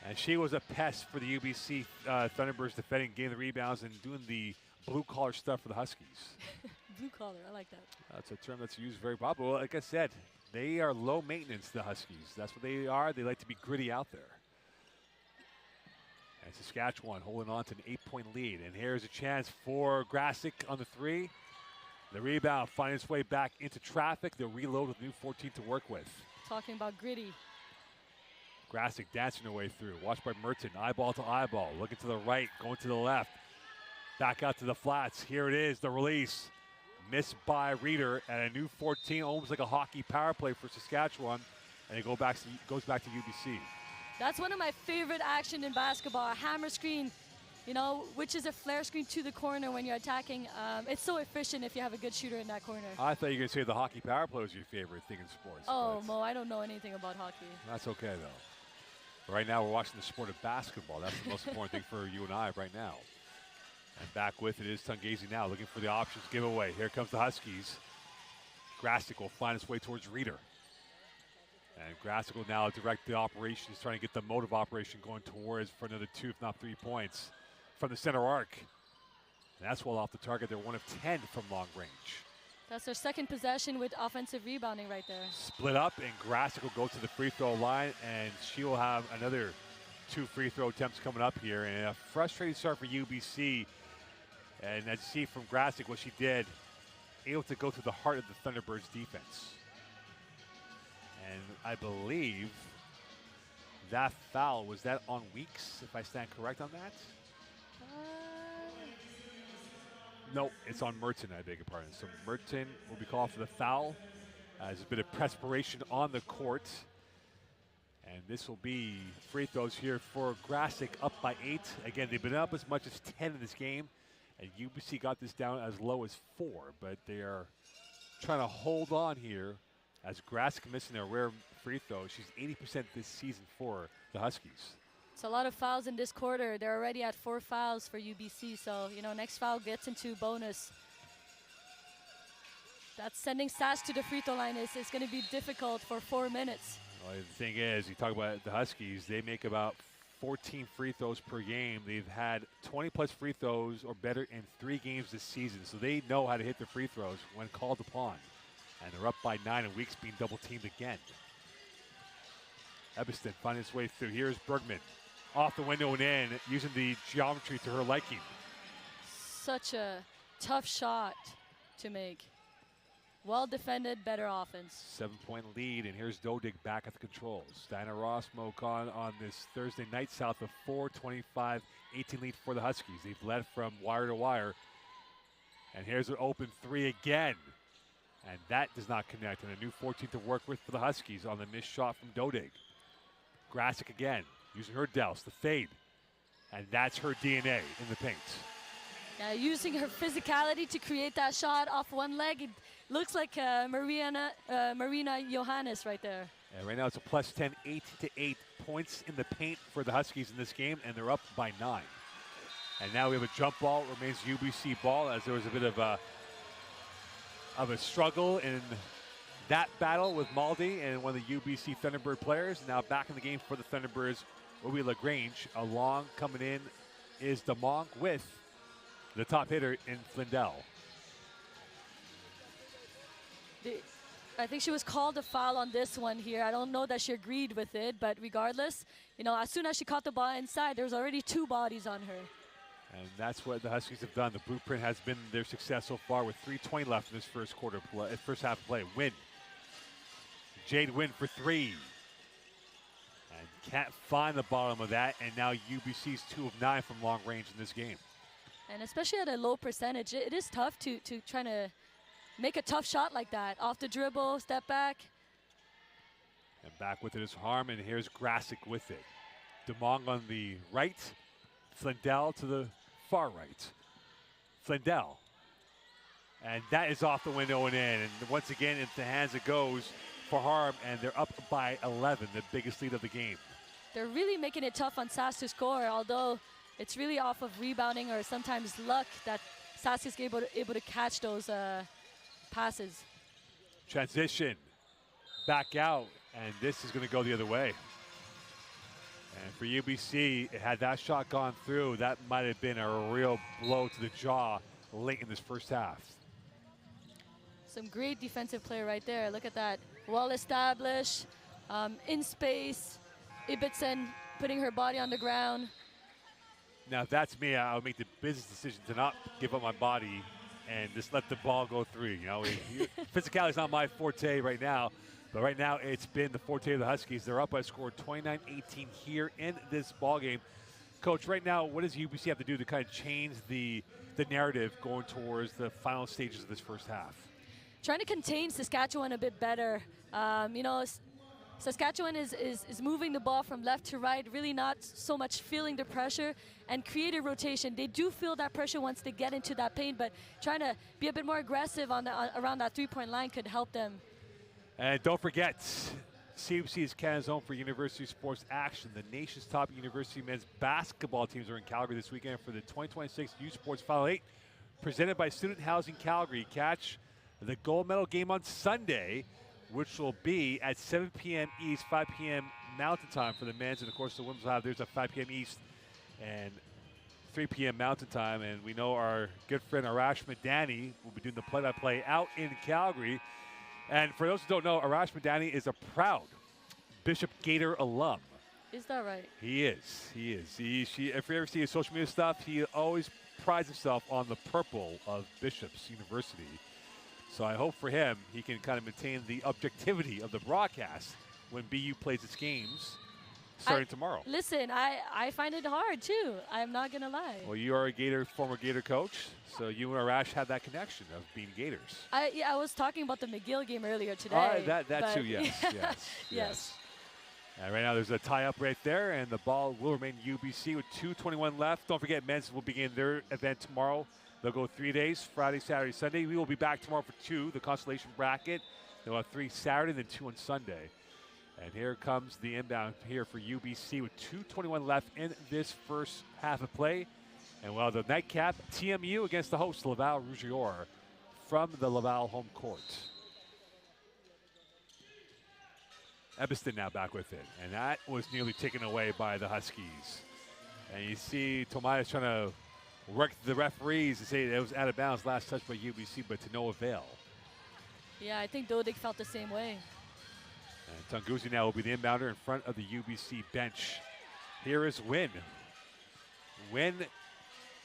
And she was a pest for the UBC Thunderbirds, defending, getting the rebounds, and doing the blue-collar stuff for the Huskies. Blue-collar, I like that. That's a term that's used very popular. Well, like I said, they are low maintenance, the Huskies. That's what they are. They like to be gritty out there. And Saskatchewan holding on to an 8-point lead. And here's a chance for Grasic on the 3. The rebound finding its way back into traffic. They'll reload with new 14 to work with. Talking about gritty. Grasic dancing her way through. Watched by Merton, eyeball to eyeball. Looking to the right, going to the left. Back out to the flats. Here it is, the release. Missed by Reeder, and a new 14, almost like a hockey power play for Saskatchewan. And it goes back to UBC. That's one of my favorite action in basketball, a hammer screen, you know, which is a flare screen to the corner when you're attacking. It's so efficient if you have a good shooter in that corner. I thought you were going to say the hockey power play was your favorite thing in sports. Oh, Mo, I don't know anything about hockey. That's okay, though. Right now, we're watching the sport of basketball. That's the most important thing for you and I right now. And back with it is Tungese now, looking for the options giveaway. Here comes the Huskies. Grastic will find his way towards Reeder. And Grastic will now direct the operations, trying to get the motive operation going towards for another 2, if not 3 points from the center arc. And that's well off the target. They're 1 of 10 from long range. That's their second possession with offensive rebounding right there. Split up, and Grastic will go to the free throw line, and she will have another 2 free throw attempts coming up here. And a frustrating start for UBC. And as you see from Grastic what she did, able to go to the heart of the Thunderbirds defense. And I believe that foul, was that on Weeks, if I stand correct on that? No, it's on Merton, I beg your pardon. So Merton will be called for the foul. There's a bit of perspiration on the court. And this will be free throws here for Grastic, up by 8. Again, they've been up as much as 10 in this game. And UBC got this down as low as 4. But they are trying to hold on here as Grastic missing a rare free throw. She's 80% this season for the Huskies. It's a lot of fouls in this quarter. They're already at 4 fouls for UBC. So, you know, next foul gets into bonus. That's sending Sass to the free throw line. It's going to be difficult for 4 minutes. Well, the thing is, you talk about the Huskies, they make about 14 free throws per game. They've had 20-plus free throws or better in 3 games this season. So they know how to hit the free throws when called upon. And they're up by 9, and Weeks being double-teamed again. Ebeston finding his way through. Here's Bergman. Off the window and in, using the geometry to her liking. Such a tough shot to make. Well defended, better offense. 7-point lead, and here's Dodig back at the controls. Diana Rossmo on this Thursday night south of 4-25-18 lead for the Huskies. They've led from wire to wire. And here's an open 3 again. And that does not connect. And a new 14 to work with for the Huskies on the missed shot from Dodig. Grastic again, using her douse, the fade. And that's her DNA in the paint. Yeah, using her physicality to create that shot off one leg. It looks like Marina Johannes right there. And right now it's a plus 10, 8 points in the paint for the Huskies in this game, and they're up by 9. And now we have a jump ball. It remains UBC ball, as there was a bit of a struggle in that battle with Maldi and one of the UBC Thunderbird players. Now back in the game for the Thunderbirds, Obi LaGrange. Along coming in is DeMong with the top hitter in Flindell. I think she was called a foul on this one here. I don't know that she agreed with it, but regardless, you know, as soon as she caught the ball inside, there's already 2 bodies on her. And that's what the Huskies have done. The blueprint has been their success so far with 3:20 left in this first half of play. Win. Jade Win for 3. And can't find the bottom of that. And now UBC's 2 of 9 from long range in this game. And especially at a low percentage, it is tough to try to make a tough shot like that. Off the dribble, step back. And back with it is Harmon. Here's Grastic with it. DeMong on the right. Flindell to the far right. Flindell. And that is off the window and in. And once again, into the hands it goes for Harm, and they're up by 11, the biggest lead of the game. They're really making it tough on Sass to score, although it's really off of rebounding or sometimes luck that Sass is able to catch those passes. Transition. Back out, and this is going to go the other way. And for UBC, had that shot gone through, that might have been a real blow to the jaw late in this first half. Some great defensive play right there. Look at that. Well established, in space. Ibbotson putting her body on the ground. Now, if that's me, I would make the business decision to not give up my body and just let the ball go through. You know, physicality is not my forte right now. But right now, it's been the forte of the Huskies. They're up by a score 29-18 here in this ballgame. Coach, right now, what does UBC have to do to kind of change the narrative going towards the final stages of this first half? Trying to contain Saskatchewan a bit better. You know, Saskatchewan is moving the ball from left to right, really not so much feeling the pressure and create a rotation. They do feel that pressure once they get into that paint, but trying to be a bit more aggressive around that three-point line could help them. And don't forget, CBC is Canada's home for university sports action. The nation's top university men's basketball teams are in Calgary this weekend for the 2026 USports Final 8, presented by Student Housing Calgary. Catch the gold medal game on Sunday, which will be at 7 p.m. East, 5 p.m. Mountain Time for the men's, and of course the women's will have theirs at 5 p.m. East and 3 p.m. Mountain Time. And we know our good friend Arash Madani will be doing the play-by-play out in Calgary. And for those who don't know, Arash Madani is a proud Bishop Gator alum. Is that right? He is. He is. If you ever see his social media stuff, he always prides himself on the purple of Bishop's University. So I hope for him he can kind of maintain the objectivity of the broadcast when BU plays its games starting tomorrow. Listen, I find it hard too. I'm not going to lie. Well, you are a former Gator coach, so you and Arash had that connection of being Gators. I was talking about the McGill game earlier today. That too, yes. Yes. And right now there's a tie-up right there, and the ball will remain UBC with 2:21 left. Don't forget, men's will begin their event tomorrow. They'll go 3 days, Friday, Saturday, Sunday. We will be back tomorrow for 2, the consolation bracket. They'll have 3 Saturday, then 2 on Sunday. And here comes the inbound here for UBC with 2:21 left in this first half of play. And while the nightcap, TMU against the host, Laval Rougeois, from the Laval home court. Ebbston now back with it. And that was nearly taken away by the Huskies. And you see Tomatis trying to work the referees to say it was out of bounds, last touch by UBC, but to no avail. Yeah, I think Dodig felt the same way. And Tunguzi now will be the inbounder in front of the UBC bench. Here is Wynn. Wynn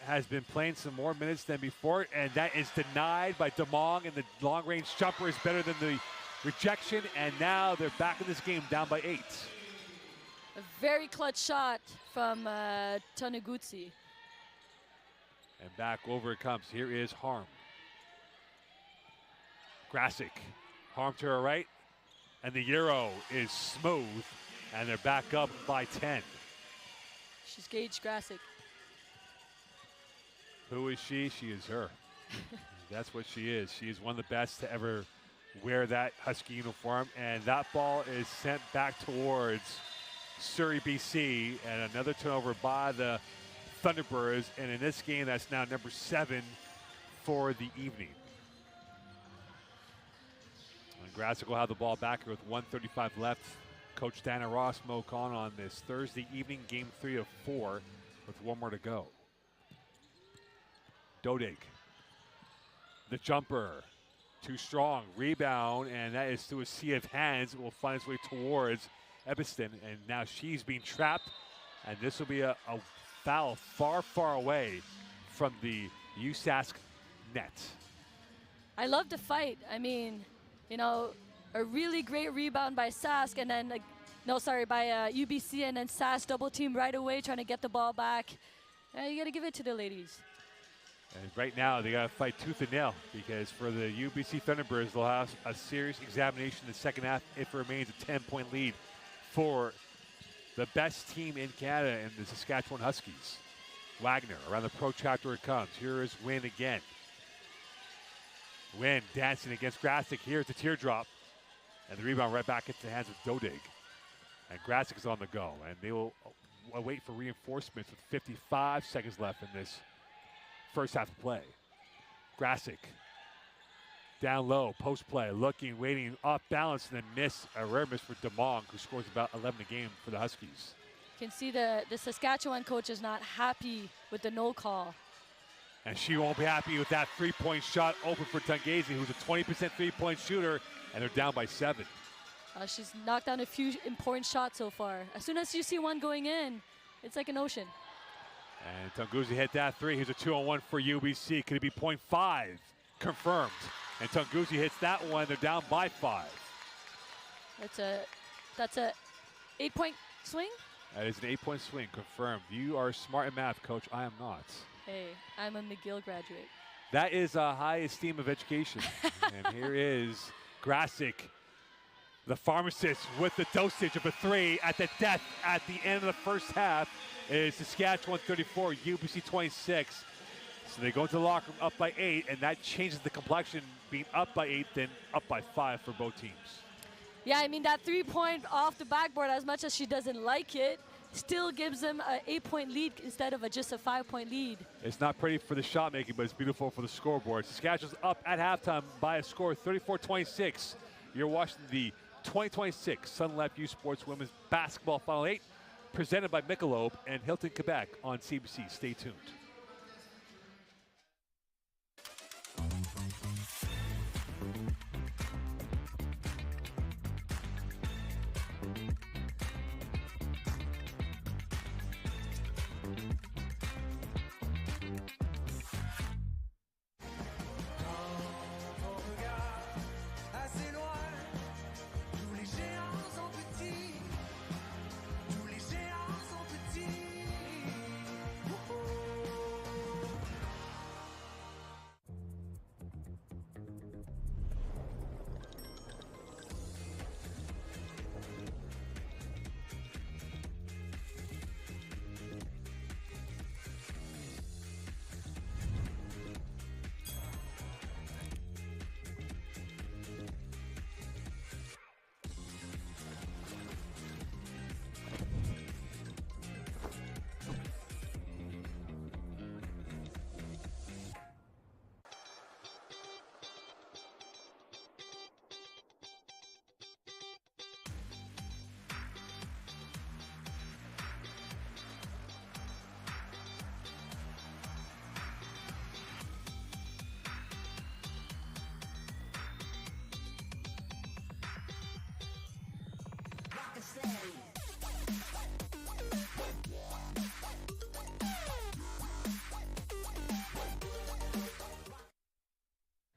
has been playing some more minutes than before, and that is denied by DeMong, and the long-range jumper is better than the rejection, and now they're back in this game down by 8. A very clutch shot from Tunguzi. And back over it comes. Here is Harm. Grasic. Harm to her right. And the Euro is smooth. And they're back up by 10. She's Gage Grasic. Who is she? She is her. That's what she is. She is one of the best to ever wear that Husky uniform. And that ball is sent back towards Surrey, BC. And another turnover by the Thunderbirds, and in this game, that's now number 7 for the evening. And Grasic will have the ball back here with 1:35 left. Coach Dana Ross smoke on this Thursday evening, game 3 of 4, with 1 more to go. Dodig, the jumper, too strong, rebound, and that is through a sea of hands. It will find its way towards Ebbston, and now she's being trapped, and this will be a foul far, far away from the USask net. I love the fight. I mean, you know, a really great rebound by Sask, and then, by UBC, and then Sask double team right away, trying to get the ball back. You got to give it to the ladies. And right now, they got to fight tooth and nail, because for the UBC Thunderbirds, they'll have a serious examination in the second half if it remains a 10-point lead for the best team in Canada in the Saskatchewan Huskies. Wagner around the protractor it comes. Here is Wynn again. Wynn dancing again's Grasic. Here's the teardrop. And the rebound right back into the hands of Dodig. And Grasic is on the go. And they will wait for reinforcements with 55 seconds left in this first half of play. Grasic down low, post play, looking, waiting, off balance, and then miss. A rare miss for DeMong, who scores about 11 a game for the Huskies. You can see the Saskatchewan coach is not happy with the no call. And she won't be happy with that three-point shot open for Tunguzi, who's a 20% three-point shooter, and they're down by 7. She's knocked down a few important shots so far. As soon as you see one going in, it's like an ocean. And Tunguzi hit that 3. Here's a 2-on-1 for UBC. Could it be .5? Confirmed. And Tunguzi hits that one. They're down by 5. That's a 8-point swing? That is an 8-point swing, confirmed. You are smart in math, Coach. I am not. Hey, I'm a McGill graduate. That is a high esteem of education. And here is Grasic The pharmacist with the dosage of a 3 at the death at the end of the first half is Saskatchewan 34, UBC 26. So they go into the locker room up by 8, and that changes the complexion, being up by 8, then up by 5 for both teams. Yeah, I mean, that 3-point off the backboard, as much as she doesn't like it, still gives them an 8-point lead instead of just a 5-point lead. It's not pretty for the shot making, but it's beautiful for the scoreboard. Saskatchewan's up at halftime by a score of 34-26. You're watching the 2026 Sun Life USports Women's Basketball Final 8, presented by Michelob and Hilton Quebec on CBC. Stay tuned.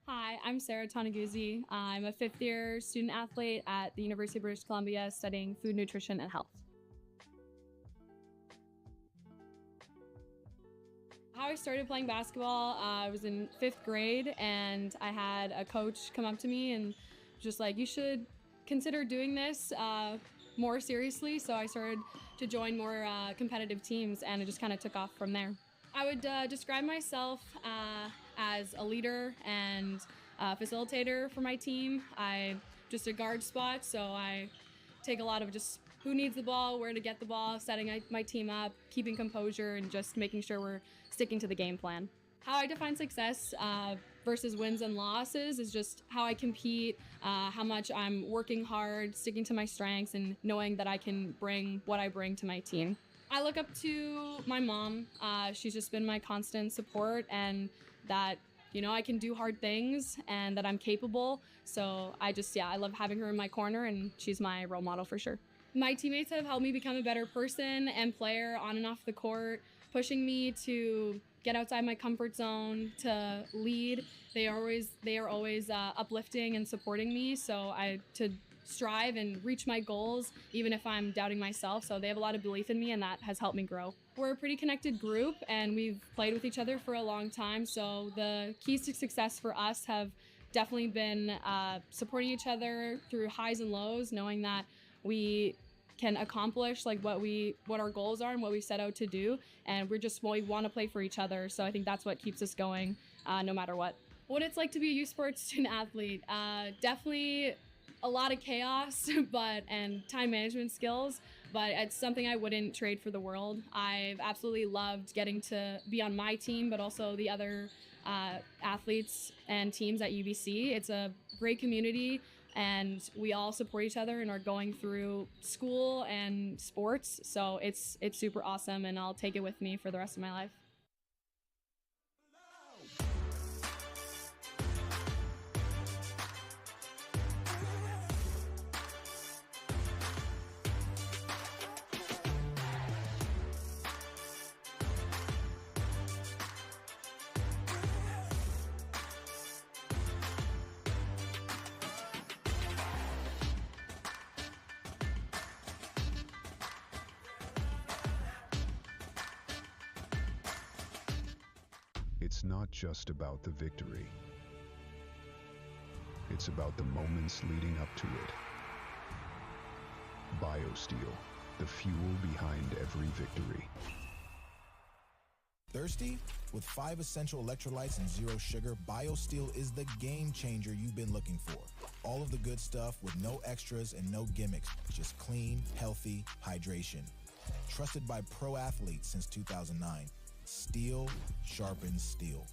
Hi, I'm Sarah Tanaguzzi. I'm a fifth-year student athlete at the University of British Columbia studying food, nutrition, and health. How I started playing basketball, I was in 5th grade, and I had a coach come up to me and just like, you should consider doing this more seriously. So I started to join more competitive teams, and it just kind of took off from there. I would describe myself as a leader and facilitator for my team. I'm just a guard spot, so I take a lot of just who needs the ball, where to get the ball, setting my team up, keeping composure, and just making sure we're sticking to the game plan. How I define success versus wins and losses is just how I compete, how much I'm working hard, sticking to my strengths, and knowing that I can bring what I bring to my team. I look up to my mom. She's just been my constant support, and that, you know, I can do hard things and that I'm capable. So I love having her in my corner, and she's my role model for sure. My teammates have helped me become a better person and player on and off the court, pushing me to get outside my comfort zone, to lead. They are always uplifting and supporting me, so to strive and reach my goals, even if I'm doubting myself. So they have a lot of belief in me, and that has helped me grow. We're a pretty connected group, and we've played with each other for a long time. So the keys to success for us have definitely been supporting each other through highs and lows, knowing that we can accomplish like what our goals are and what we set out to do, and we want to play for each other. So I think that's what keeps us going no matter what. What it's like to be a USports student athlete, definitely a lot of chaos and time management skills, but it's something I wouldn't trade for the world. I've absolutely loved getting to be on my team, but also the other athletes and teams at UBC. It's a great community, and we all support each other and are going through school and sports. So it's super awesome, and I'll take it with me for the rest of my life. It's not just about the victory. It's about the moments leading up to it. BioSteel, the fuel behind every victory. Thirsty? With 5 essential electrolytes and 0 sugar, BioSteel is the game changer you've been looking for. All of the good stuff with no extras and no gimmicks. Just clean, healthy hydration. Trusted by pro athletes since 2009. Steel sharpens steel.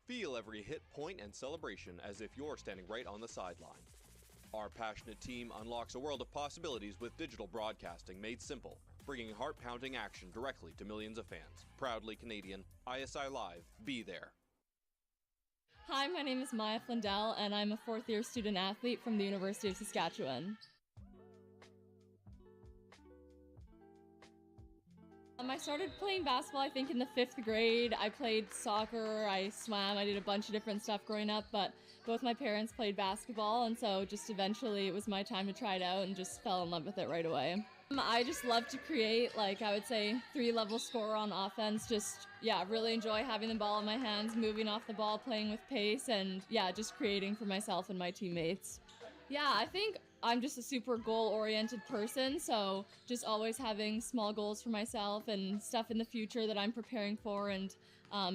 Feel every hit, point, and celebration as if you're standing right on the sideline. Our passionate team unlocks a world of possibilities with digital broadcasting made simple, bringing heart-pounding action directly to millions of fans. Proudly Canadian, ISI Live, be there. Hi, my name is Maya Flindell, and I'm a fourth-year student athlete from the University of Saskatchewan. I started playing basketball, I think, in the 5th grade. I played soccer, I swam, I did a bunch of different stuff growing up, but both my parents played basketball, and so just eventually it was my time to try it out and just fell in love with it right away. I just love to create, like I would say 3-level scorer on offense. Just, yeah, really enjoy having the ball in my hands, moving off the ball, playing with pace, and yeah, just creating for myself and my teammates. Yeah, I think I'm just a super goal-oriented person, so just always having small goals for myself and stuff in the future that I'm preparing for and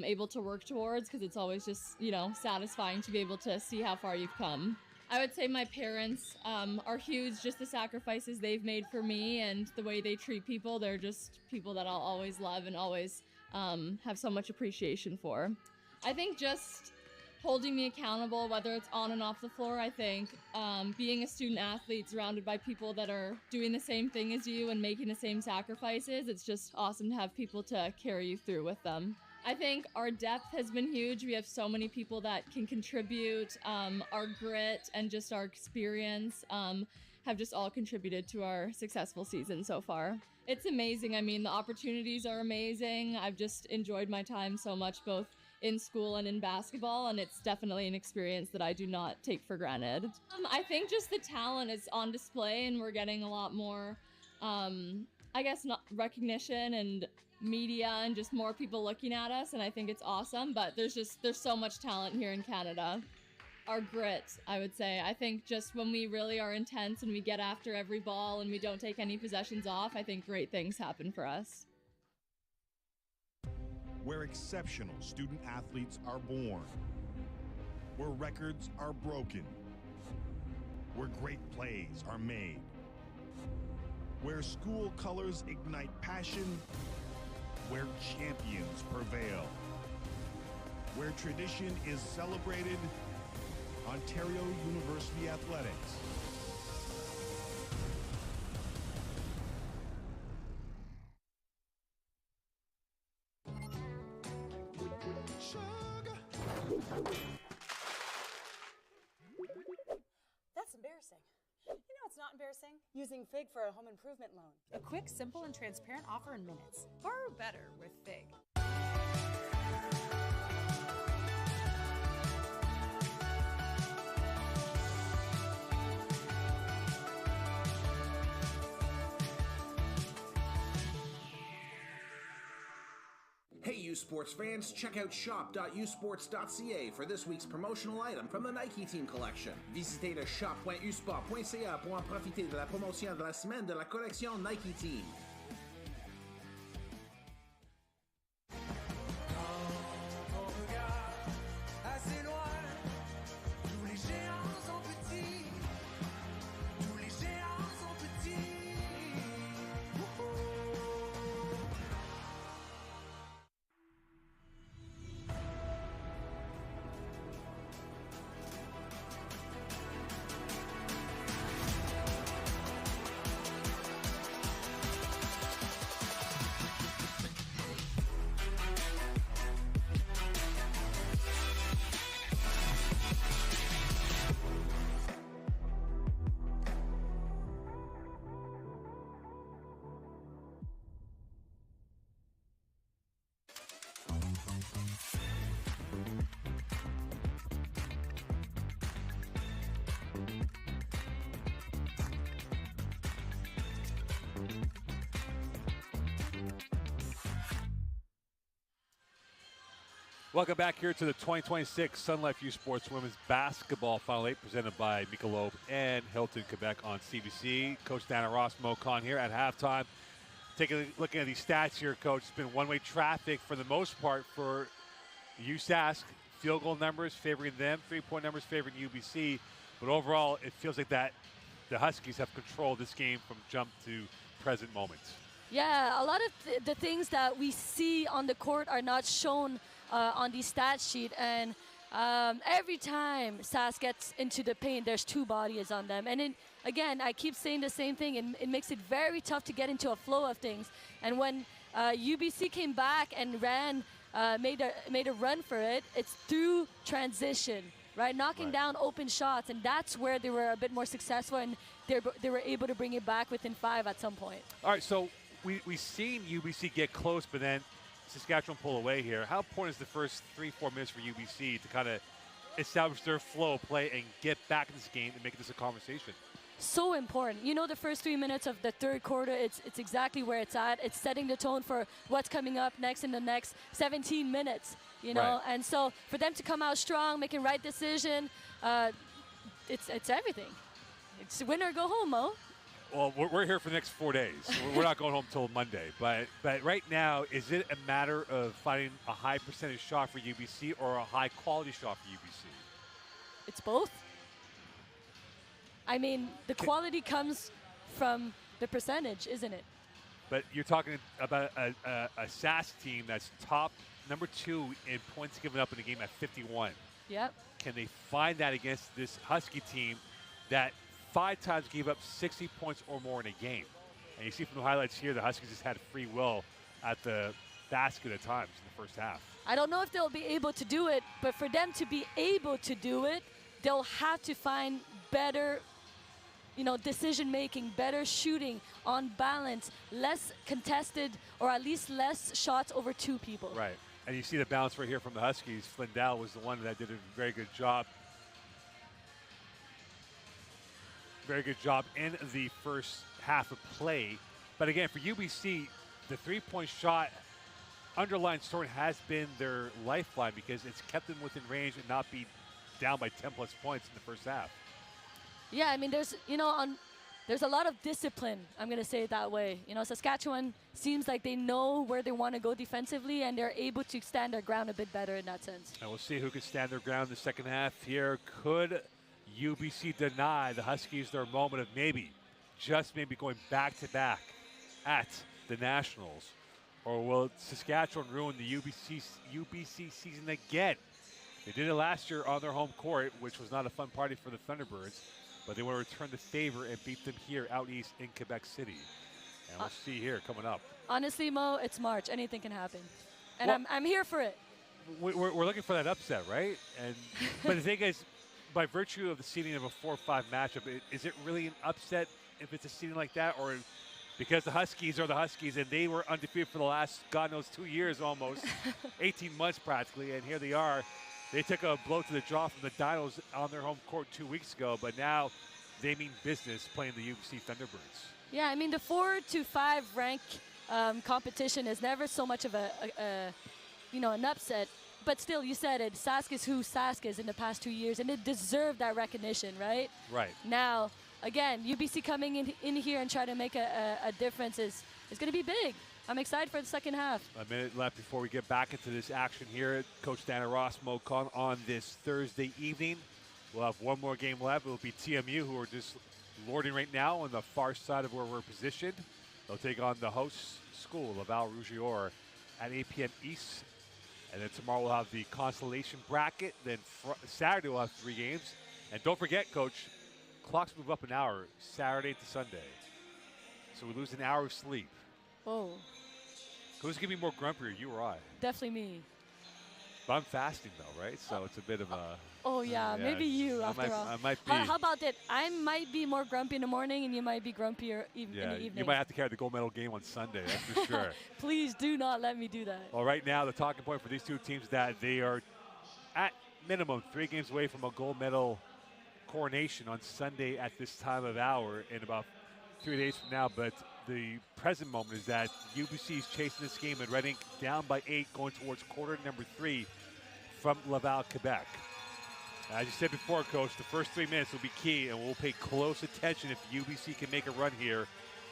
able to work towards, because it's always just, you know, satisfying to be able to see how far you've come. I would say my parents are huge, just the sacrifices they've made for me and the way they treat people. They're just people that I'll always love and always have so much appreciation for. I think just holding me accountable, whether it's on and off the floor. I think being a student athlete surrounded by people that are doing the same thing as you and making the same sacrifices, it's just awesome to have people to carry you through with them. I think our depth has been huge. We have so many people that can contribute. Our grit and just our experience have just all contributed to our successful season so far. It's amazing. I mean, the opportunities are amazing. I've just enjoyed my time so much, both in school and in basketball, and it's definitely an experience that I do not take for granted. I think just the talent is on display, and we're getting a lot more, I guess, not recognition and media and just more people looking at us, and I think it's awesome. But there's so much talent here in Canada. Our grit, I would say. I think just when we really are intense and we get after every ball and we don't take any possessions off, I think great things happen for us. Where exceptional student athletes are born, where records are broken, where great plays are made, where school colors ignite passion, where champions prevail, where tradition is celebrated. Ontario University Athletics. That's embarrassing. You know it's not embarrassing? Using FIG for a home improvement loan. A quick, simple, and transparent offer in minutes. Borrow better with FIG. Hey USports fans, check out shop.usports.ca for this week's promotional item from the Nike Team Collection. Visitez le shop.usport.ca pour en profiter de la promotion de la semaine de la collection Nike Team. Welcome back here to the 2026 Sun Life USports Women's Basketball Final 8 presented by Michelob and Hilton Quebec on CBC. Coach Dana Ross, Mo Khan here at halftime. Looking at these stats here, Coach. It's been one-way traffic for the most part for USask. Field goal numbers favoring them, three-point numbers favoring UBC. But overall, it feels like that the Huskies have controlled this game from jump to present moments. Yeah, a lot of the things that we see on the court are not shown on the stat sheet, and every time Sask gets into the paint, there's two bodies on them. And again, I keep saying the same thing, and it makes it very tough to get into a flow of things. And when UBC came back and made a run for it, it's through transition, right? Knocking down open shots, and that's where they were a bit more successful, and they were able to bring it back within 5 at some point. All right, so we've seen UBC get close, but then Saskatchewan pull away here. How important is the first 3-4 minutes for UBC to kind of establish their flow of play and get back in this game and make this a conversation? So important. You know, the first 3 minutes of the third quarter, it's exactly where it's at. It's setting the tone for what's coming up next in the next 17 minutes, you know. Right. And so for them to come out strong, making right decision, it's everything. It's win or go home, Mo. Well, we're here for the next 4 days. We're not going home till Monday. But right now, is it a matter of finding a high percentage shot for UBC or a high quality shot for UBC? It's both. I mean, the quality comes from the percentage, isn't it? But you're talking about a SAS team that's top number 2 in points given up in the game at 51. Yep. Can they find that against this Husky team that 5 times gave up 60 points or more in a game? And you see from the highlights here, the Huskies just had free will at the basket at times in the first half. I don't know if they'll be able to do it, but for them to be able to do it, they'll have to find better, decision-making, better shooting, on balance, less contested, or at least less shots over 2 people. Right. And you see the balance right here from the Huskies. Flindell was the one that did a very good job. Very good job in the first half of play. But again, for UBC, the 3-point shot underlying story has been their lifeline because it's kept them within range and not be down by 10+ points in the first half. Yeah, I mean, there's a lot of discipline, I'm going to say it that way. Saskatchewan seems like they know where they want to go defensively, and they're able to stand their ground a bit better in that sense. And we'll see who can stand their ground in the second half here. Could UBC deny the Huskies their moment of just maybe going back-to-back at the Nationals? Or will Saskatchewan ruin the UBC season again? They did it last year on their home court, which was not a fun party for the Thunderbirds, but they want to return the favor and beat them here out east in Quebec City. And we'll see here coming up. Honestly, Mo, it's March. Anything can happen. And I'm here for it. We're looking for that upset, right? But the thing is, by virtue of the seeding of a 4-5 matchup, is it really an upset if it's a seeding like that? Or because the Huskies are the Huskies and they were undefeated for the last, God knows, 2 years almost, 18 months practically, and here they are. They took a blow to the jaw from the Dinos on their home court 2 weeks ago, but now they mean business playing the UBC Thunderbirds. Yeah, I mean, the 4 to 5 rank competition is never so much of an upset. But still, you said it, Sask is who Sask is in the past 2 years, and it deserved that recognition, right? Right. Now, again, UBC coming in here and trying to make a difference is going to be big. I'm excited for the second half. A minute left before we get back into this action here. Coach Dana Ross, Mo Khan on this Thursday evening. We'll have one more game left. It will be TMU, who are just lording right now on the far side of where we're positioned. They'll take on the host school, Laval Rougeauer, at 8 p.m. East. And then tomorrow we'll have the consolation bracket. Then Saturday we'll have 3 games. And don't forget, Coach, clocks move up an hour Saturday to Sunday. So we lose an hour of sleep. Whoa. Who's going to be more grumpier, you or I? Definitely me. But I'm fasting, though, right? So it's a bit of a... Oh, yeah, maybe you, after all. I might be. How about that? I might be more grumpy in the morning, and you might be grumpier in the evening. You might have to carry the gold medal game on Sunday, that's for sure. Please do not let me do that. Well, right now, the talking point for these two teams is that they are, at minimum, 3 games away from a gold medal coronation on Sunday at this time of hour in about 3 days from now. But the present moment is that UBC is chasing this game, and Red Ink down by 8 going towards quarter number 3. from Laval, Quebec. As you said before, Coach, the first 3 minutes will be key, and we'll pay close attention if UBC can make a run here,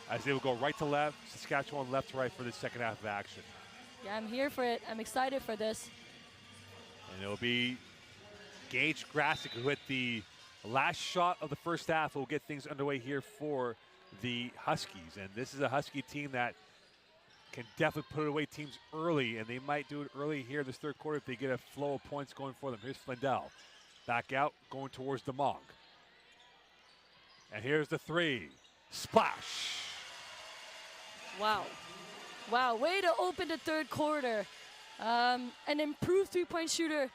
as they will go right to left, Saskatchewan left to right for the second half of action. Yeah, I'm here for it. I'm excited for this. And it'll be Gage Grassick who hit the last shot of the first half. Will get things underway here for the Huskies. And this is a Husky team that can definitely put away teams early, and they might do it early here this third quarter if they get a flow of points going for them. Here's Flindell. Back out, going towards Demong. And here's the three. Splash. Wow. Wow, way to open the third quarter. An improved three-point shooter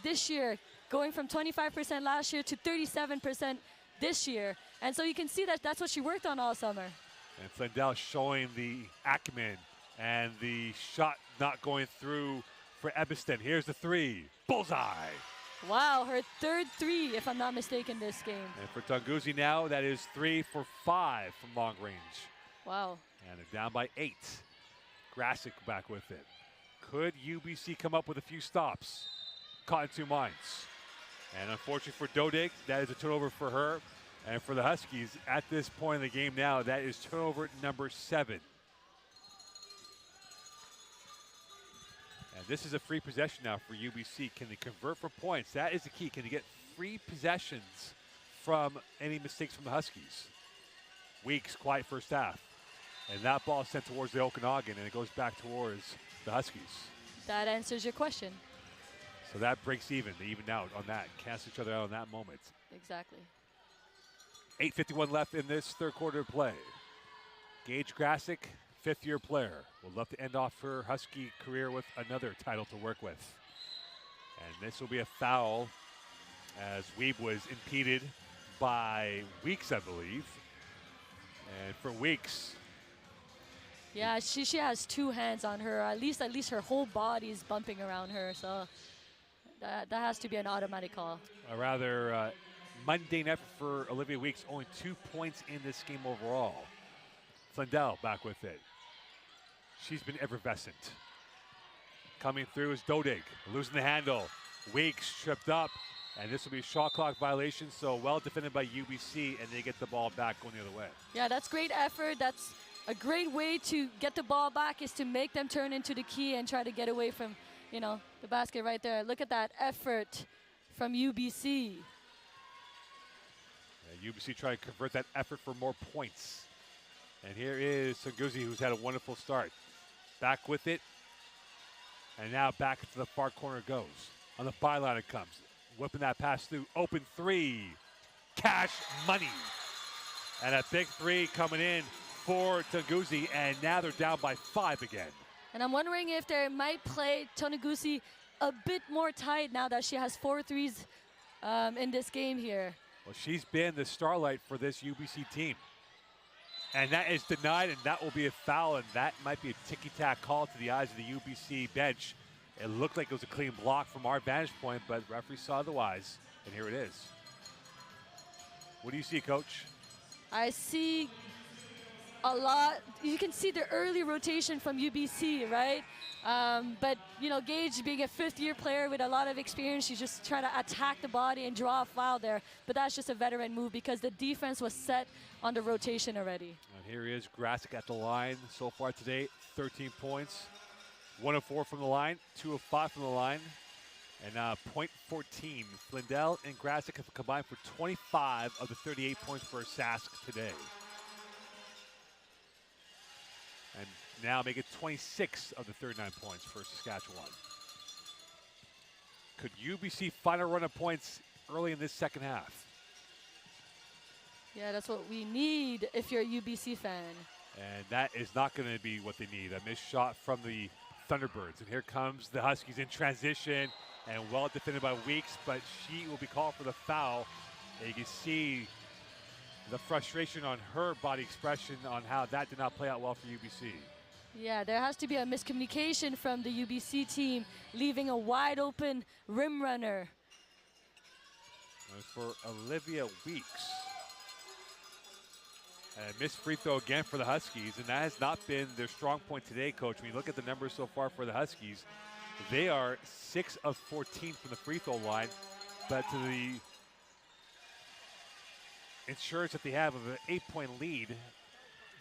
this year, going from 25% last year to 37% this year. And so you can see that that's what she worked on all summer. And Flindell showing the acumen and the shot not going through for Ebbston. Here's the three. Bullseye. Wow, her third three, if I'm not mistaken, this game. And for Tunguzi now, that is 3 for 5 from long range. Wow. And they're down by 8. Grassick back with it. Could UBC come up with a few stops? Caught in 2 minds. And unfortunately for Dodig, that is a turnover for her. And for the Huskies, at this point in the game now, that is turnover number 7. And this is a free possession now for UBC. Can they convert for points? That is the key. Can they get free possessions from any mistakes from the Huskies? Weeks, quiet first half. And that ball is sent towards the Okanagan, and it goes back towards the Huskies. That answers your question. So that breaks even. They even out on that. Cancel each other out on that moment. Exactly. 8:51 left in this third quarter of play. Gage Grassick, fifth-year player. Would love to end off her Husky career with another title to work with. And this will be a foul as Weeb was impeded by Weeks, I believe. And for Weeks. Yeah, she has 2 hands on her. At least her whole body is bumping around her. So that has to be an automatic call. A rather mundane effort for Olivia Weeks. Only 2 points in this game overall. Flindell back with it. She's been effervescent. Coming through is Dodig, losing the handle. Weeks tripped up, and this will be a shot clock violation, so well defended by UBC, and they get the ball back going the other way. Yeah, that's great effort. That's a great way to get the ball back, is to make them turn into the key and try to get away from, the basket right there. Look at that effort from UBC. Yeah, UBC trying to convert that effort for more points. And here is Sunguzi, who's had a wonderful start. Back with it. And now back to the far corner goes. On the byline it comes. Whipping that pass through. Open three. Cash money. And a big three coming in for Tunguzi. And now they're down by 5 again. And I'm wondering if they might play Tunguzi a bit more tight now that she has 4 threes in this game here. Well, she's been the starlight for this UBC team. And that is denied, and that will be a foul, and that might be a ticky-tack call to the eyes of the UBC bench. It looked like it was a clean block from our vantage point, but the referee saw otherwise, and here it is. What do you see, Coach? I see a lot. You can see the early rotation from UBC, right? But, Gage being a 5th-year player with a lot of experience, she's just trying to attack the body and draw a foul there. But that's just a veteran move because the defense was set on the rotation already. And here is Grassick at the line so far today, 13 points. 1 of 4 from the line, 2 of 5 from the line. And point 14. Flindell and Grassick have combined for 25 of the 38 points for Sask today. And now make it 26 of the 39 points for Saskatchewan. Could UBC find a run of points early in this second half? Yeah, that's what we need if you're a UBC fan. And that is not going to be what they need. A missed shot from the Thunderbirds. And here comes the Huskies in transition, and well defended by Weeks, but she will be called for the foul. And you can see the frustration on her body expression on how that did not play out well for UBC. Yeah, there has to be a miscommunication from the UBC team, leaving a wide open rim runner. And for Olivia Weeks. And a missed free throw again for the Huskies, and that has not been their strong point today, Coach. When you look at the numbers so far for the Huskies, They are 6 of 14 from the free throw line, but to the insurance that they have of an 8-point lead,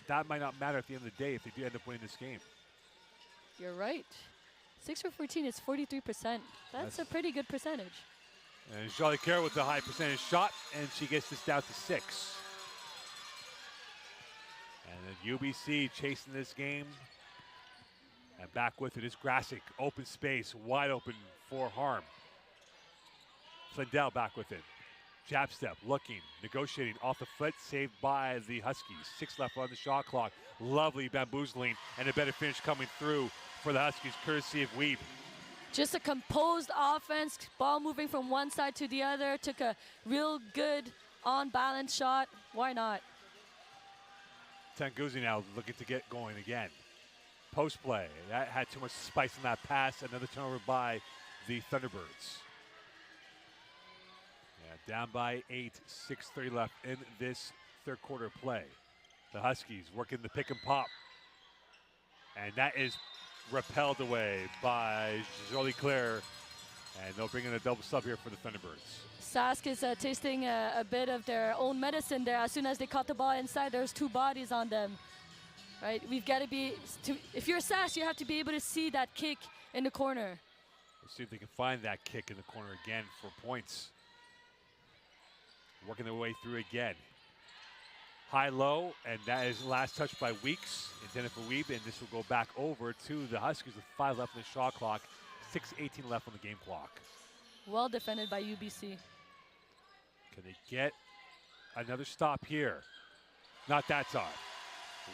that might not matter at the end of the day if they do end up winning this game. You're right. 6 for 14 is 43%. That's a pretty good percentage. And Jolly Claire with the high percentage shot, and she gets this down to 6. And then UBC chasing this game. And back with it is Grasic. Open space, wide open for Harm. Flindell back with it. Jab step, looking, negotiating off the foot, saved by the Huskies. 6 left on the shot clock. Lovely bamboozling, and a better finish coming through for the Huskies, courtesy of Weeb. Just a composed offense, ball moving from one side to the other. Took a real good on-balance shot. Why not? Tanguzi now looking to get going again. Post play, that had too much spice in that pass. Another turnover by the Thunderbirds. Yeah, down by 8, 6:30 left in this third quarter play. The Huskies working the pick and pop. And that is repelled away by Jolie Claire. And they'll bring in a double sub here for the Thunderbirds. Sask is tasting a bit of their own medicine there. As soon as they caught the ball inside, there's 2 bodies on them. Right? We've got to be, if you're Sask, you have to be able to see that kick in the corner. We'll see if they can find that kick in the corner again for points. Working their way through again. High-low, and that is last touch by Weeks, intended for Weeb, and this will go back over to the Huskies with 5 left on the shot clock, 6:18 left on the game clock. Well defended by UBC. Can they get another stop here? Not that time.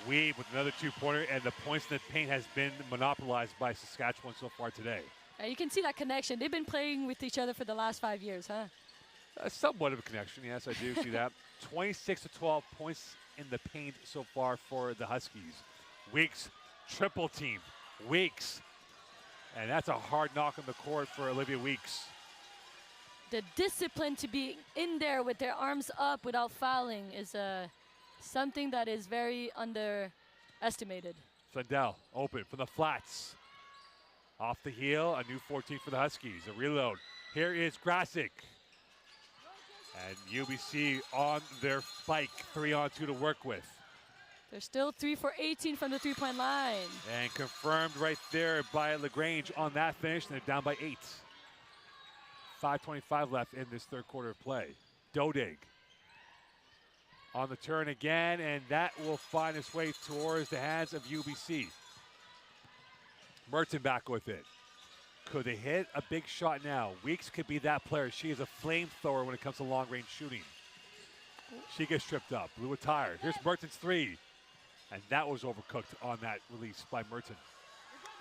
Weeb with another 2-pointer, and the points in the paint has been monopolized by Saskatchewan so far today. You can see that connection. They've been playing with each other for the last 5 years, huh? Somewhat of a connection, yes, I do see that. 26 to 12 points in the paint so far for the Huskies. Weeks, triple team. Weeks. And that's a hard knock on the court for Olivia Weeks. The discipline to be in there with their arms up without fouling is something that is very underestimated. Flindell open from the flats. Off the heel, a new 14 for the Huskies. A reload. Here is Grasic. And UBC on their spike, 3-on-2 to work with. They're still 3 for 18 from the 3-point line. And confirmed right there by LaGrange on that finish, and they're down by 8. 5:25 left in this third quarter of play. Dodig on the turn again, and that will find its way towards the hands of UBC. Merton back with it. Could they hit a big shot now? Weeks could be that player. She is a flamethrower when it comes to long-range shooting. She gets tripped up. Blew a tire. Here's Merton's 3. And that was overcooked on that release by Merton.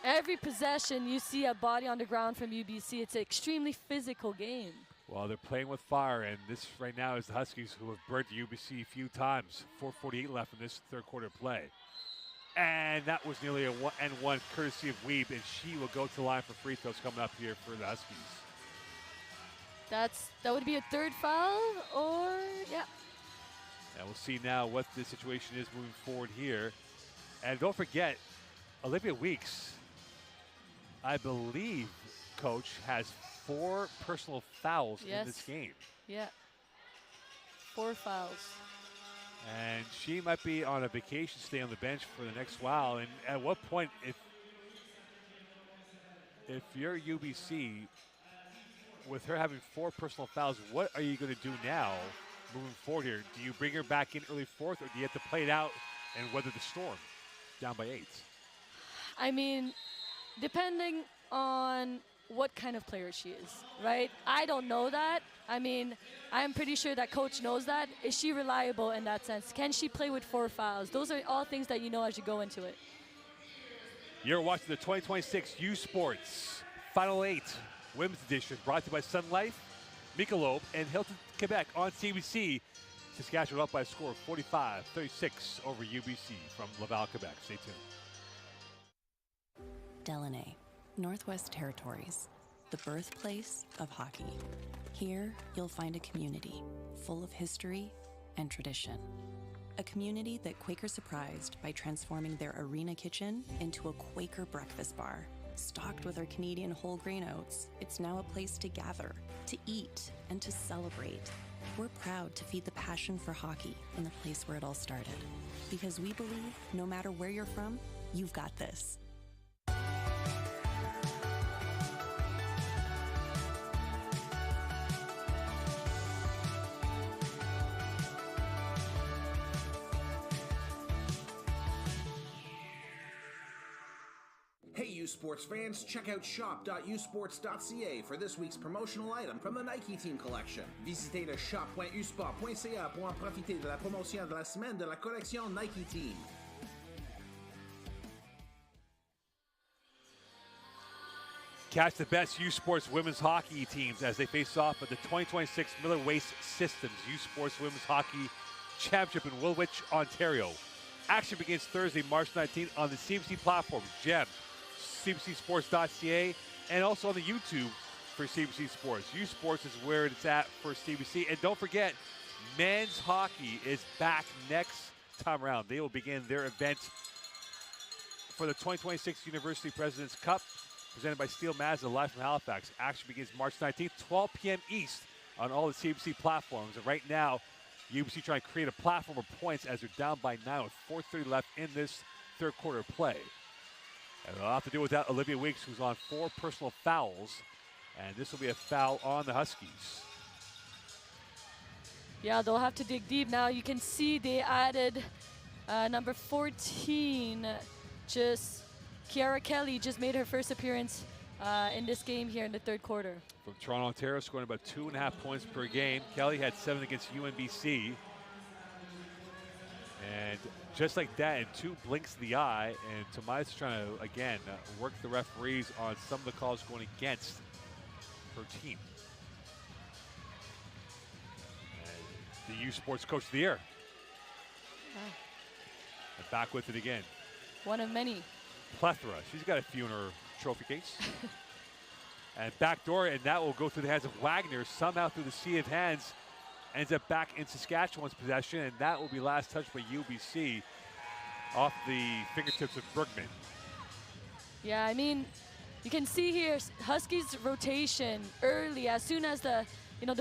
Every possession, you see a body on the ground from UBC. It's an extremely physical game. Well, they're playing with fire, and this right now is the Huskies who have burnt UBC a few times. 4:48 left in this third quarter play. And that was nearly a 1-and-1 courtesy of Weeb, and she will go to the line for free throws coming up here for the Huskies. That would be a 3rd foul, or, yeah. And we'll see now what the situation is moving forward here. And don't forget, Olivia Weeks, I believe, Coach, has 4 personal fouls in this game. Yeah, 4 fouls. And she might be on a vacation stay on the bench for the next while. And at what point, if you're UBC, with her having 4 personal fouls, what are you going to do now moving forward here? Do you bring her back in early 4th, or do you have to play it out and weather the storm down by 8? I mean, depending on what kind of player she is, right? I don't know that. I mean, I'm pretty sure that coach knows that. Is she reliable in that sense? Can she play with 4 fouls? Those are all things that you know as you go into it. You're watching the 2026 USports Final 8 Women's Edition, brought to you by Sun Life, Michelob, and Hilton, Quebec on CBC. Saskatchewan up by a score of 45-36 over UBC from Laval, Quebec. Stay tuned. Delaney, Northwest Territories, the birthplace of hockey. Here, you'll find a community full of history and tradition. A community that Quaker surprised by transforming their arena kitchen into a Quaker breakfast bar. Stocked with our Canadian whole grain oats, it's now a place to gather, to eat, and to celebrate. We're proud to feed the passion for hockey in the place where it all started. Because we believe no matter where you're from, you've got this. Hey USports fans, check out shop.usports.ca for this week's promotional item from the Nike Team Collection. Visitez le shop.usport.ca pour en profiter de la promotion de la semaine de la collection Nike Team. Catch the best USports women's hockey teams as they face off at the 2026 Miller Waste Systems USports Women's Hockey Championship in Woolwich, Ontario. Action begins Thursday, March 19th on the CBC platform, GEM, CBCSports.ca, and also on the YouTube for CBC Sports. USports is where it's at for CBC. And don't forget, men's hockey is back next time around. They will begin their event for the 2026 University President's Cup, presented by Steel Mazda, live from Halifax. Action begins March 19th, 12 p.m. East on all the CBC platforms. And right now, UBC trying to create a platform of points as they're down by 9 with 4:30 left in this third quarter play. And they'll have to deal with that Olivia Weeks, who's on 4 personal fouls. And this will be a foul on the Huskies. Yeah, they'll have to dig deep now. You can see they added number 14, Kiara Kelly just made her first appearance in this game here in the third quarter. From Toronto, Ontario, scoring about 2.5 points per game. Kelly had 7 against UNBC. And just like that, in 2 blinks of the eye, and Tomas trying to, again, work the referees on some of the calls going against her team. And the USports Coach of the Year. And back with it again. One of many. Plethora. She's got a few in her trophy case. And backdoor, and that will go through the hands of Wagner, somehow through the sea of hands. Ends up back in Saskatchewan's possession, and that will be last touched by UBC off the fingertips of Bergman. Yeah, I mean, you can see here Huskies rotation early. As soon as the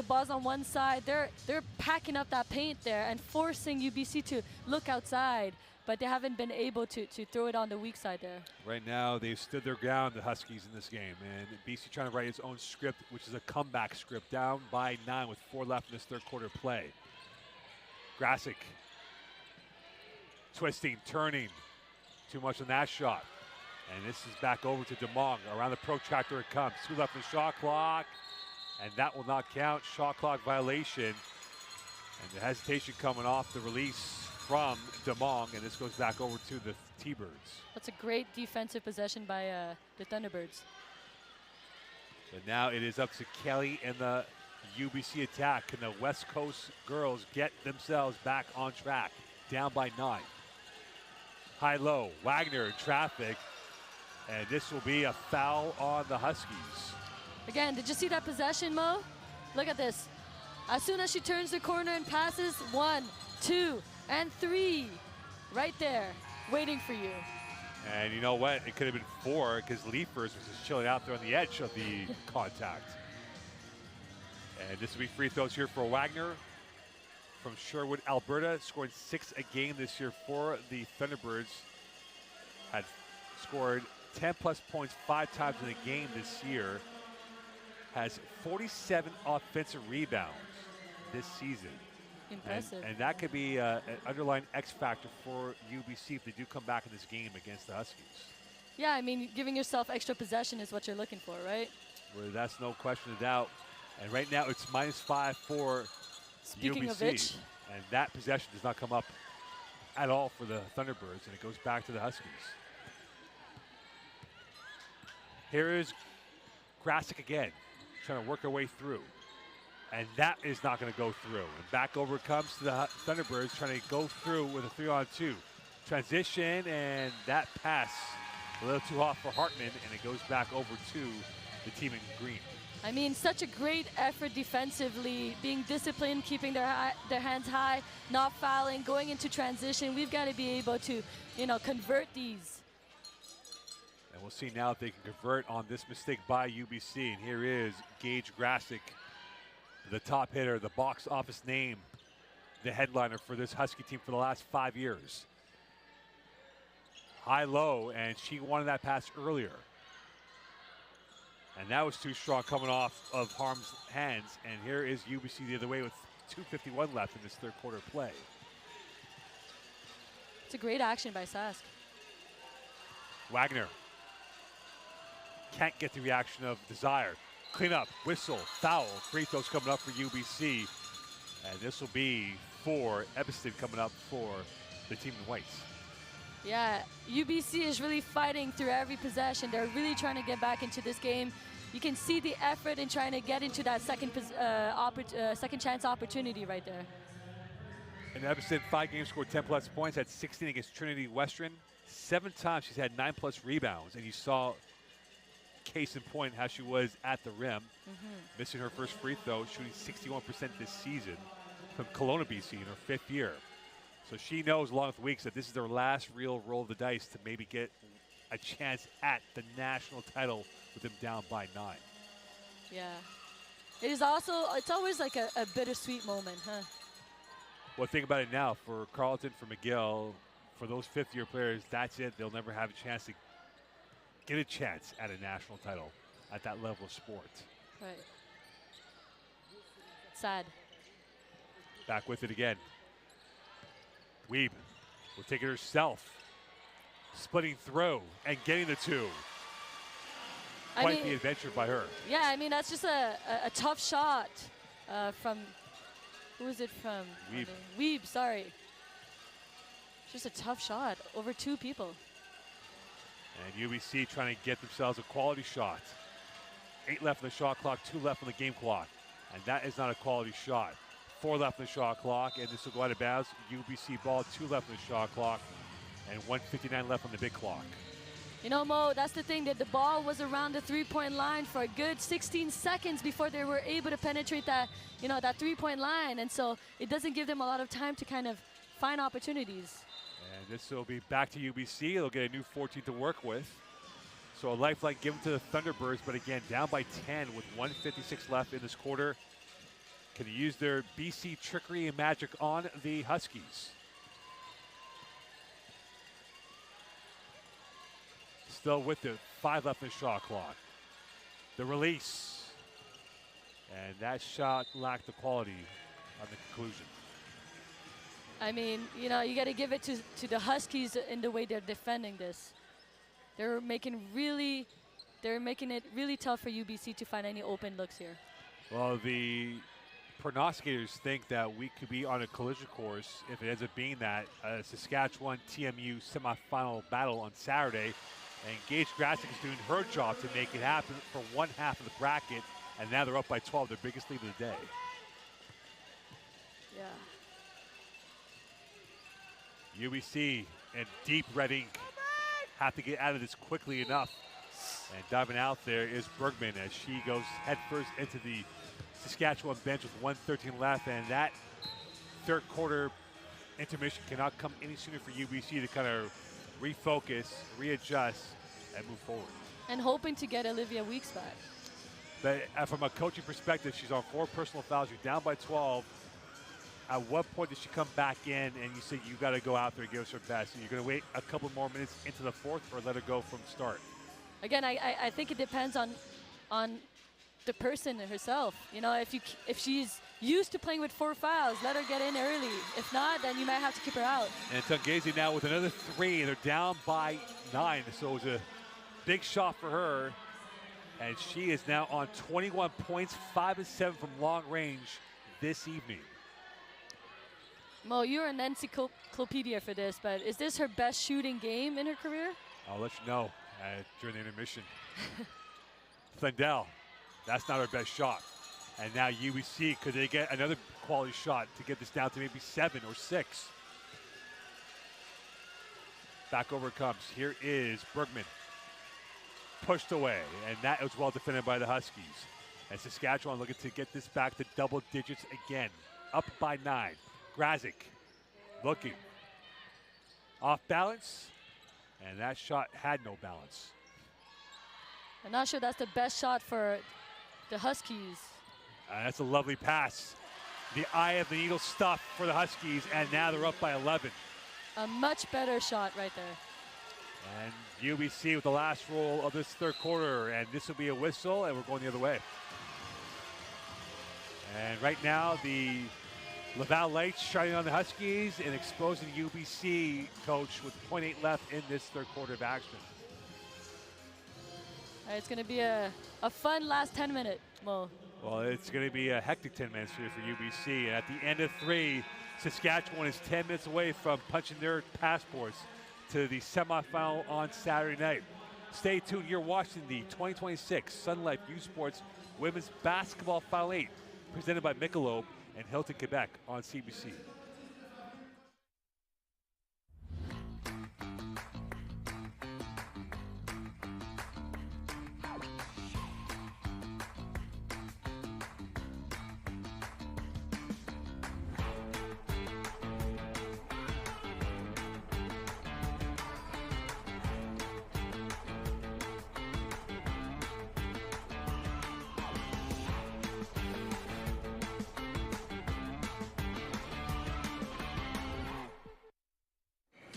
ball's on one side, they're packing up that paint there and forcing UBC to look outside, but they haven't been able to throw it on the weak side there. Right now, they've stood their ground, the Huskies, in this game. And BC trying to write its own script, which is a comeback script, down by 9 with 4 left in this third quarter play. Grasick twisting, turning. Too much on that shot. And this is back over to DeMong. Around the protractor it comes. 2 left in the shot clock. And that will not count. Shot clock violation. And the hesitation coming off the release from DeMong, and this goes back over to the T-Birds. That's a great defensive possession by the Thunderbirds. But now it is up to Kelly and the UBC attack. Can the West Coast girls get themselves back on track? Down by 9. High-low, Wagner in traffic, and this will be a foul on the Huskies. Again, did you see that possession, Mo? Look at this. As soon as she turns the corner and passes, 1, 2, and 3, right there, waiting for you. And you know what? It could have been 4 because Leafers was just chilling out there on the edge of the contact. And this will be free throws here for Wagner from Sherwood, Alberta, scored 6 a game this year for the Thunderbirds. Had scored 10-plus points 5 times in a game this year. Has 47 offensive rebounds this season. Impressive. And that could be an underlying X factor for UBC if they do come back in this game against the Huskies. Yeah, I mean, giving yourself extra possession is what you're looking for, right? Well, that's no question of doubt. And right now it's -5 for Speaking UBC. of which. And that possession does not come up at all for the Thunderbirds, and it goes back to the Huskies. Here is Grasick again, trying to work her way through. And that is not going to go through. And back over it comes to the Thunderbirds, trying to go through with a 3-on-2. Transition, and that pass a little too hot for Hartman, and it goes back over to the team in green. I mean, such a great effort defensively, being disciplined, keeping their hands high, not fouling, going into transition. We've got to be able to, convert these. And we'll see now if they can convert on this mistake by UBC. And here is Gage Grasick, the top hitter, the box office name, the headliner for this Husky team for the last 5 years. High-low, and she wanted that pass earlier. And that was too strong coming off of Harm's hands. And here is UBC the other way with 2:51 left in this third quarter play. It's a great action by Sask. Wagner can't get the reaction of desire. Clean up, whistle, foul. Free throws coming up for UBC. And this will be for Evanston coming up for the team in whites. Yeah, UBC is really fighting through every possession. They're really trying to get back into this game. You can see the effort in trying to get into that second chance opportunity right there. And Evanston, 5 games, scored 10+ points, had 16 against Trinity Western. 7 times she's had 9+ rebounds, and you saw case in point how she was at the rim, missing her first free throw, shooting 61% this season from Kelowna, BC, in her 5th year. So she knows along with Weeks that this is their last real roll of the dice to maybe get a chance at the national title with them down by 9. Yeah. It is also, it's always like a bittersweet moment, huh? Well, think about it now. For Carleton, for McGill, for those 5th-year players, that's it. They'll never have a chance to get a chance at a national title at that level of sport. Right. Sad. Back with it again. Weeb will take it herself. Splitting throw and getting the 2. Quite the adventure by her. Yeah, I mean, that's just a tough shot from, who is it from? Weeb. Weeb, sorry. Just a tough shot over 2 people. And UBC trying to get themselves a quality shot. 8 left on the shot clock, 2 left on the game clock. And that is not a quality shot. 4 left on the shot clock, and this will go out of bounds. UBC ball, 2 left on the shot clock, and 1:59 left on the big clock. You know, Mo, that's the thing, that the ball was around the 3-point line for a good 16 seconds before they were able to penetrate that, you know, that 3-point line. And so it doesn't give them a lot of time to kind of find opportunities. And this will be back to UBC. They'll get a new 14 to work with. So a lifeline given to the Thunderbirds, but again, down by 10 with 1:56 left in this quarter. Can use their BC trickery and magic on the Huskies. Still with it, 5 left in the shot clock. The release. And that shot lacked the quality on the conclusion. I mean, you know, you got to give it to the Huskies in the way they're defending this. They're making it really tough for UBC to find any open looks here. Well, the prognosticators think that we could be on a collision course if it ends up being that Saskatchewan TMU semifinal battle on Saturday. And Gage Grasick is doing her job to make it happen for one half of the bracket, and now they're up by 12, their biggest lead of the day. Yeah. UBC and deep red ink have to get out of this quickly enough. And diving out there is Bergman as she goes headfirst into the Saskatchewan bench with 1:13 left, and that third quarter intermission cannot come any sooner for UBC to kind of refocus, readjust, and move forward. And hoping to get Olivia Weeks back. But from a coaching perspective, she's on 4 personal fouls. You're down by 12. At what point does she come back in and you say you got to go out there and give us her best? And you're going to wait a couple more minutes into the fourth or let her go from the start? Again, I think it depends on the person herself. You know, if she's used to playing with 4 fouls, let her get in early. If not, then you might have to keep her out. And Tungazi now with another 3. They're down by 9, so it was a big shot for her. And she is now on 21 points, 5 of 7 from long range this evening. Mo, you're an encyclopedia for this, but is this her best shooting game in her career? I'll let you know during the intermission. Flendell, that's not her best shot. And now UBC, could they get another quality shot to get this down to maybe 7 or 6? Back over it comes. Here is Bergman. Pushed away, and that was well defended by the Huskies. And Saskatchewan looking to get this back to double digits again. Up by 9. Grasick looking. Off balance, and that shot had no balance. I'm not sure that's the best shot for the Huskies. That's a lovely pass. The eye of the needle stuff for the Huskies, and now they're up by 11. A much better shot right there. And UBC with the last roll of this third quarter, and this will be a whistle, and we're going the other way. And right now, the Laval lights shining on the Huskies and exposing UBC, coach, with 0.8 left in this third quarter of action. It's going to be a fun last 10 minutes, Mo. Well, it's going to be a hectic 10 minutes here for UBC. And at the end of 3, Saskatchewan is 10 minutes away from punching their passports to the semifinal on Saturday night. Stay tuned. You're watching the 2026 Sun Life USports Women's Basketball Final 8, presented by Michelob and Hilton, Quebec on CBC.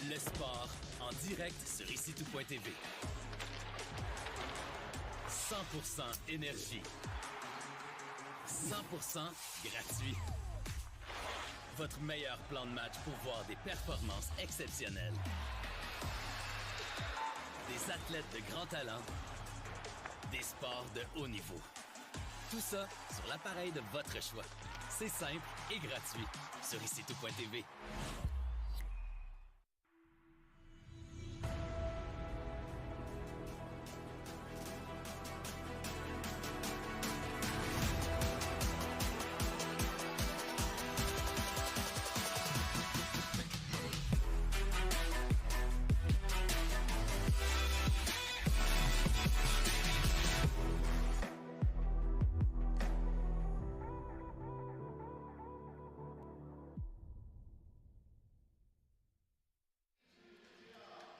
Le sport en direct sur ICTout.tv. 100% énergie. 100% gratuit. Votre meilleur plan de match pour voir des performances exceptionnelles. Des athlètes de grand talent. Des sports de haut niveau. Tout ça sur l'appareil de votre choix. C'est simple et gratuit sur ICTout.tv.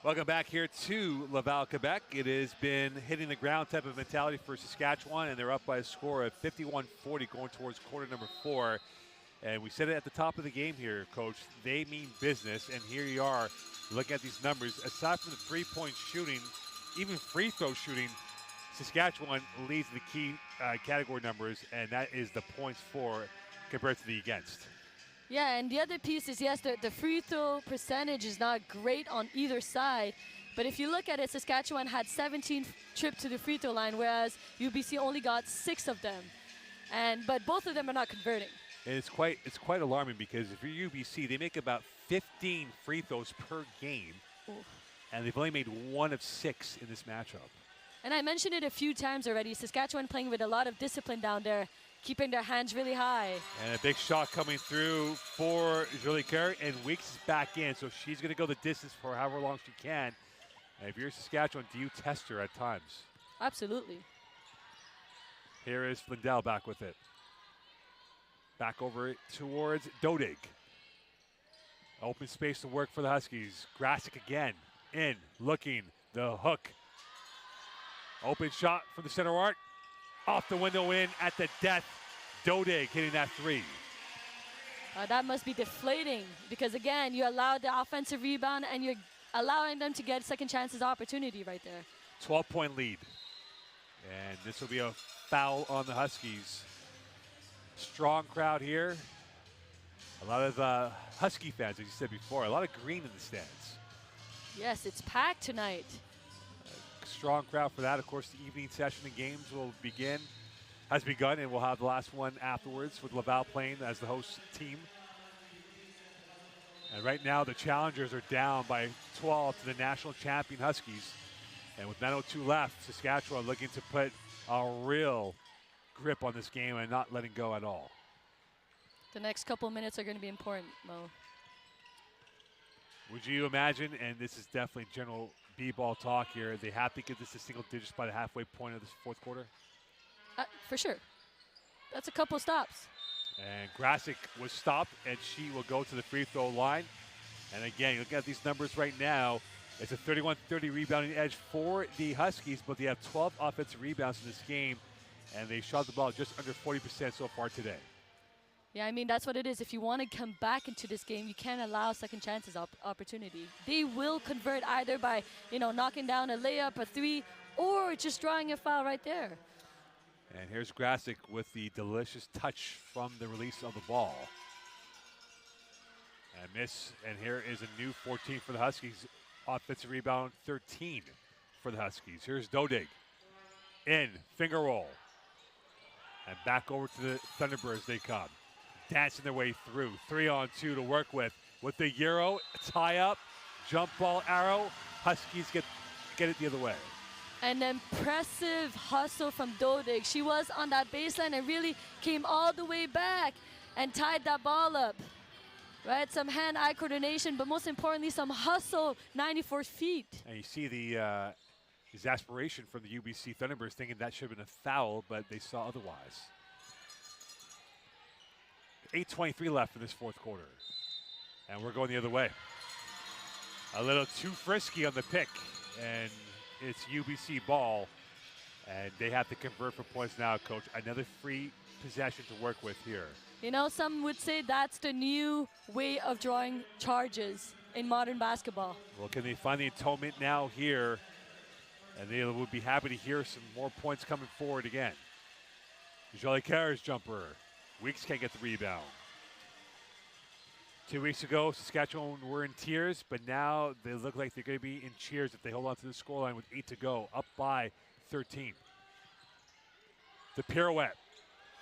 Welcome back here to Laval, Quebec. It has been hitting the ground type of mentality for Saskatchewan, and they're up by a score of 51-40 going towards quarter number 4. And we said it at the top of the game here, Coach. They mean business, and here you are looking at these numbers. Aside from the three-point shooting, even free throw shooting, Saskatchewan leads the key category numbers, and that is the points for compared to the against. Yeah, and the other piece is, yes, the free throw percentage is not great on either side. But if you look at it, Saskatchewan had 17 trips to the free throw line, whereas UBC only got 6 of them. But both of them are not converting. And it's quite alarming because if you're UBC, they make about 15 free throws per game. Ooh. And they've only made 1 of 6 in this matchup. And I mentioned it a few times already. Saskatchewan playing with a lot of discipline down there, keeping their hands really high. And a big shot coming through for Jolie Kerr, and Weeks is back in, so she's going to go the distance for however long she can. And if you're Saskatchewan, do you test her at times? Absolutely. Here is Lindell back with it. Back over towards Dodig. Open space to work for the Huskies. Grasick again, in, looking, the hook. Open shot from the center arc. Off the window in at the death. Dodig hitting that 3. That must be deflating because, again, you allowed the offensive rebound and you're allowing them to get second chances opportunity right there. 12-point lead. And this will be a foul on the Huskies. Strong crowd here. A lot of Husky fans, as you said before. A lot of green in the stands. Yes, it's packed tonight. Strong crowd for that. Of course, the evening session of games has begun, and we'll have the last one afterwards with Laval playing as the host team. And right now, the challengers are down by 12 to the national champion Huskies. And with 9:02 left, Saskatchewan looking to put a real grip on this game and not letting go at all. The next couple minutes are going to be important, Mo. Would you imagine, and this is definitely general B-ball talk here, they have to get this to single digits by the halfway point of this fourth quarter? For sure. That's a couple stops. And Grasick was stopped, and she will go to the free throw line. And again, look at these numbers right now. It's a 31-30 rebounding edge for the Huskies, but they have 12 offensive rebounds in this game, and they shot the ball just under 40% so far today. Yeah, I mean, that's what it is. If you want to come back into this game, you can't allow second chances opportunity. They will convert either by, knocking down a layup, a three, or just drawing a foul right there. And here's Grasic with the delicious touch from the release of the ball. And miss, and here is a new 14 for the Huskies. Offensive rebound, 13 for the Huskies. Here's Dodig. In, finger roll. And back over to the Thunderbirds they come. Dancing their way through. 3-on-2 to work with. With the Euro, tie up, jump ball arrow. Huskies get it the other way. An impressive hustle from Dodig. She was on that baseline and really came all the way back and tied that ball up. Right, some hand-eye coordination, but most importantly, some hustle, 94 feet. And you see the exasperation from the UBC Thunderbirds thinking that should have been a foul, but they saw otherwise. 8:23 left in this fourth quarter. And we're going the other way. A little too frisky on the pick, and it's UBC ball. And they have to convert for points now, Coach. Another free possession to work with here. Some would say that's the new way of drawing charges in modern basketball. Well, can they find the atonement now here? And they would be happy to hear some more points coming forward again. Jolicoeur's jumper. Weeks can't get the rebound. 2 weeks ago, Saskatchewan were in tears, but now they look like they're going to be in cheers if they hold on to the scoreline with 8 to go, up by 13. The pirouette.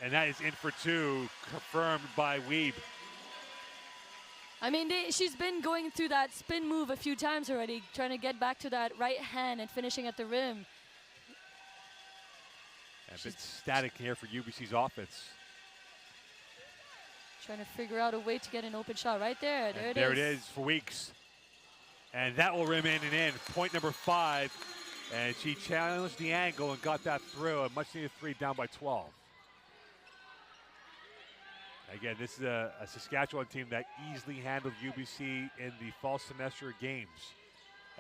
And that is in for two, confirmed by Weeb. I mean, she's been going through that spin move a few times already, trying to get back to that right hand and finishing at the rim. A bit static here for UBC's offense. Trying to figure out a way to get an open shot right there. There it is. There it is for Weeks. And that will remain and in. Point number 5. And she challenged the angle and got that through. A much needed 3 down by 12. Again, this is a Saskatchewan team that easily handled UBC in the fall semester games.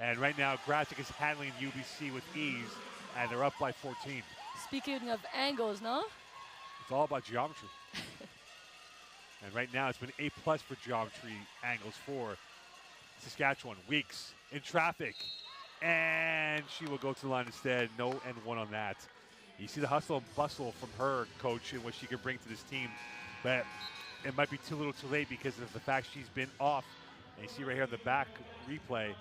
And right now, Grasic is handling UBC with ease, and they're up by 14. Speaking of angles, no? It's all about geometry. And right now, it's been A+ for geometry angles for Saskatchewan. Weeks in traffic, and she will go to the line instead. No and one on that. You see the hustle and bustle from her, Coach, and what she can bring to this team. But it might be too little too late because of the fact she's been off. And you see right here on the back replay,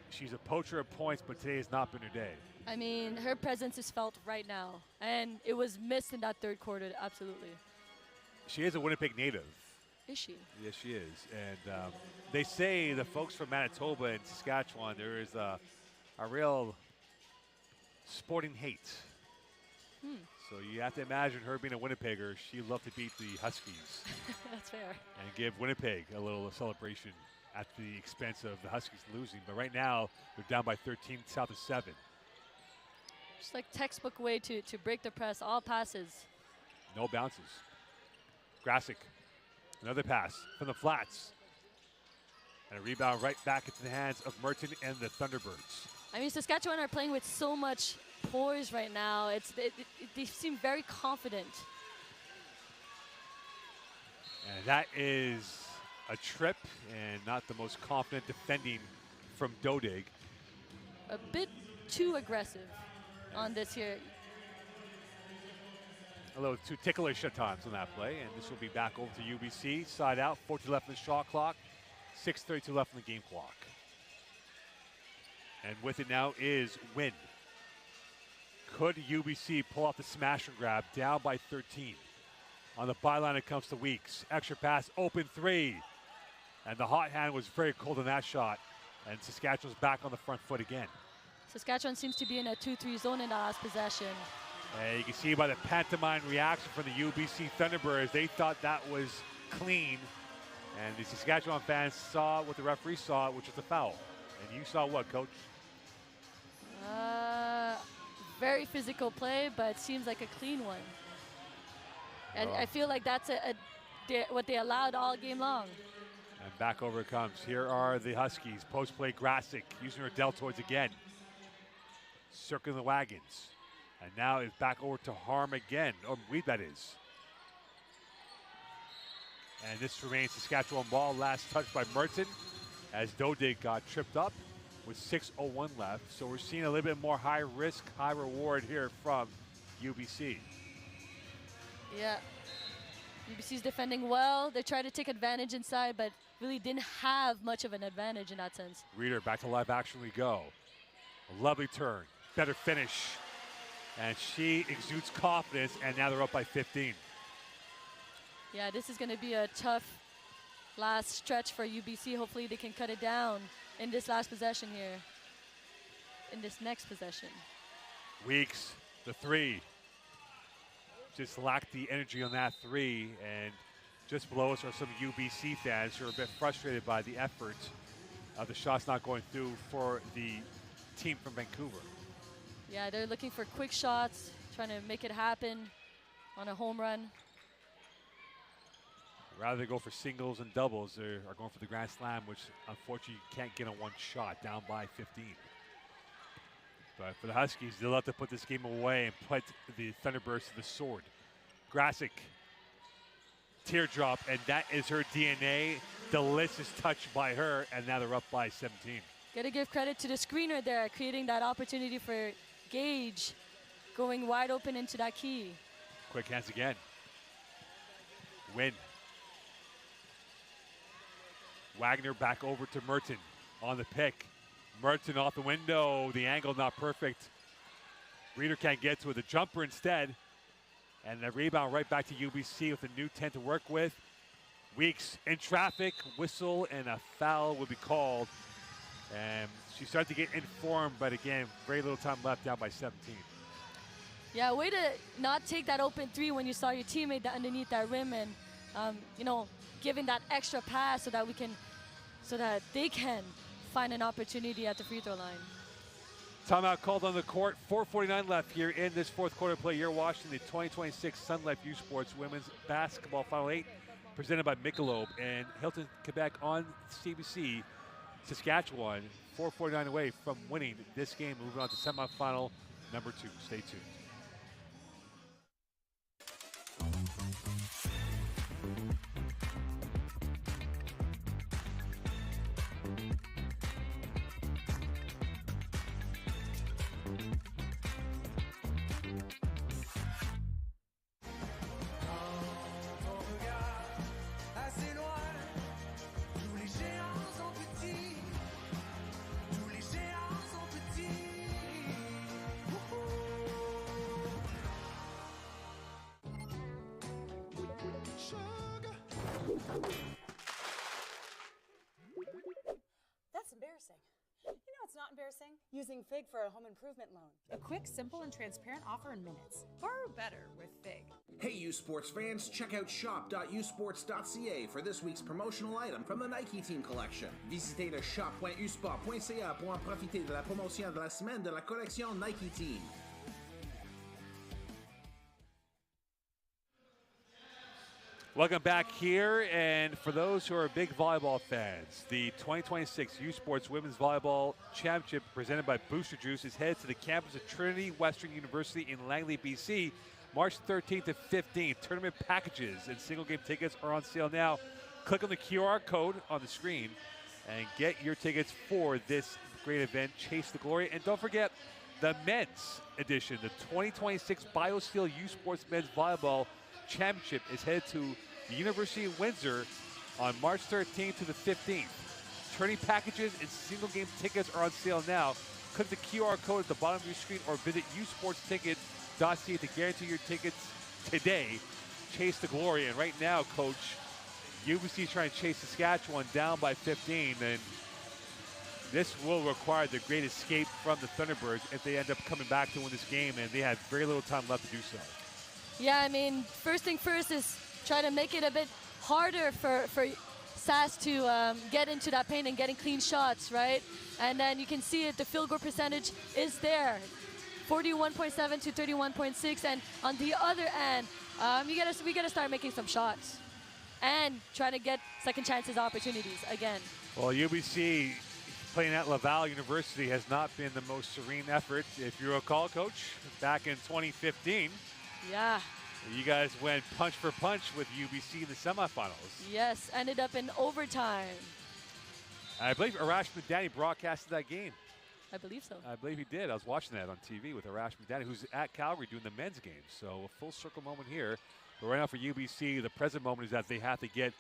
she's a poacher of points, but today has not been her day. I mean, her presence is felt right now. And it was missed in that third quarter, absolutely. She is a Winnipeg native. Is she? Yes, she is. And they say the folks from Manitoba and Saskatchewan, there is a real sporting hate. So you have to imagine her being a Winnipegger. She'd love to beat the Huskies. That's fair. And give Winnipeg a little celebration at the expense of the Huskies losing. But right now, they're down by 13, south of 7. Just like textbook way to break the press, all passes. No bounces. Grasic, another pass from the flats. And a rebound right back into the hands of Merton and the Thunderbirds. I mean, Saskatchewan are playing with so much poise right now. They seem very confident. And that is a trip and not the most confident defending from Dodig. A bit too aggressive on this here. A little too ticklish at times on that play. And this will be back over to UBC. Side out, 14 left in the shot clock. 6:32 left in the game clock. And with it now is Wynn. Could UBC pull off the smash and grab down by 13? On the byline it comes to Weeks. Extra pass, open 3. And the hot hand was very cold in that shot. And Saskatchewan's back on the front foot again. Saskatchewan seems to be in a 2-3 zone in the last possession. And you can see by the pantomime reaction from the UBC Thunderbirds, they thought that was clean. And the Saskatchewan fans saw what the referee saw, which was a foul. And you saw what, Coach? Very physical play, but seems like a clean one. And I feel like that's what they allowed all game long. And back over it comes. Here are the Huskies. Post play, Grasic using her deltoids again. Circling the wagons. And now it's back over to Harm again. Or Weed, that is. And this remains Saskatchewan ball. Last touch by Merton as Dodig got tripped up with 6:01 left. So we're seeing a little bit more high risk, high reward here from UBC. Yeah. UBC's defending well. They try to take advantage inside, but really didn't have much of an advantage in that sense. Reader, back to live action we go. A lovely turn, better finish. And she exudes confidence, and now they're up by 15. Yeah, this is going to be a tough last stretch for UBC. Hopefully they can cut it down in this last possession here, in this next possession. Weeks, the three. Just lacked the energy on that three, and just below us are some UBC fans who are a bit frustrated by the effort of the shots not going through for the team from Vancouver. Yeah, they're looking for quick shots, trying to make it happen on a home run. Rather than go for singles and doubles, they are going for the grand slam, which unfortunately you can't get on one shot, down by 15. But for the Huskies, they'll have to put this game away and put the Thunderbirds to the sword. Grasic, teardrop, and that is her DNA. Delicious touch by her, and now they're up by 17. Gotta give credit to the screener there, creating that opportunity for Gage, going wide open into that key. Quick hands again. Win. Wagner back over to Merton on the pick. Merton off the window, the angle not perfect. Reader can't get to it, the jumper instead. And the rebound right back to UBC with a new 10 to work with. Weeks in traffic, whistle, and a foul will be called. And she started to get informed, but again, very little time left, down by 17. Yeah, way to not take that open three when you saw your teammate underneath that rim, and giving that extra pass so that they can find an opportunity at the free throw line. Timeout called on the court. 4:49 left here in this fourth quarter play. You're watching the 2026 Sun Life USports Women's Basketball Final 8, presented by Michelob and Hilton Quebec on CBC. Saskatchewan, 4:49 away from winning this game, moving on to semifinal number 2. Stay tuned. That's embarrassing. You know it's not embarrassing? Using FIG for a home improvement loan. A quick, simple, and transparent offer in minutes. Borrow better with FIG. Hey USports fans, check out shop.usports.ca for this week's promotional item from the Nike Team Collection. Visitez le shop.usport.ca pour en profiter de la promotion de la semaine de la collection Nike Team. Welcome back here, and for those who are big volleyball fans, the 2026 USports Women's Volleyball Championship presented by Booster Juice is headed to the campus of Trinity Western University in Langley, BC, March 13th to 15th. Tournament packages and single game tickets are on sale now. Click on the QR code on the screen and get your tickets for this great event, Chase the Glory. And don't forget the men's edition, the 2026 BioSteel USports Men's Volleyball Championship is headed to the University of Windsor on March 13th to the 15th. Tourney packages and single game tickets are on sale now. Click the QR code at the bottom of your screen or visit usportsticket.ca to guarantee your tickets today. Chase the Glory. And right now, Coach, UBC is trying to chase Saskatchewan down by 15, and this will require the great escape from the Thunderbirds if they end up coming back to win this game, and they have very little time left to do so. Yeah, I mean, first thing first is try to make it a bit harder for SAS to get into that paint and getting clean shots, right? And then you can see it, the field goal percentage is there, 41.7 to 31.6. And on the other end, we gotta start making some shots. and trying to get second chances opportunities again. Well, UBC playing at Laval University has not been the most serene effort. If you recall, Coach, back in 2015, yeah, you guys went punch for punch with UBC in the semifinals. Yes, ended up in overtime. I believe Arash Madani broadcasted that game. I believe so. I believe he did. I was watching that on TV with Arash Madani, who's at Calgary doing the men's game. So a full circle moment here. But right now for UBC, the present moment is that they have to get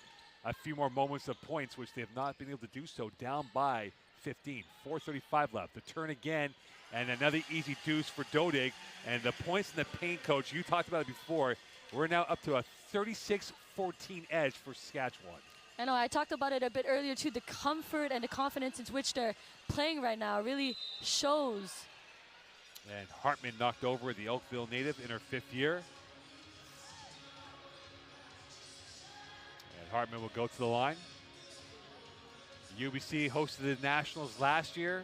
a few more moments of points, which they have not been able to do so, down by 15. 4:35 left. The turn again, and another easy deuce for Dodig. And the points in the paint, Coach, you talked about it before. We're now up to a 36-14 edge for Saskatchewan. I know, I talked about it a bit earlier too. The comfort and the confidence in which they're playing right now really shows. And Hartman knocked over the Oakville native in her 5th year. And Hartman will go to the line. UBC hosted the Nationals last year.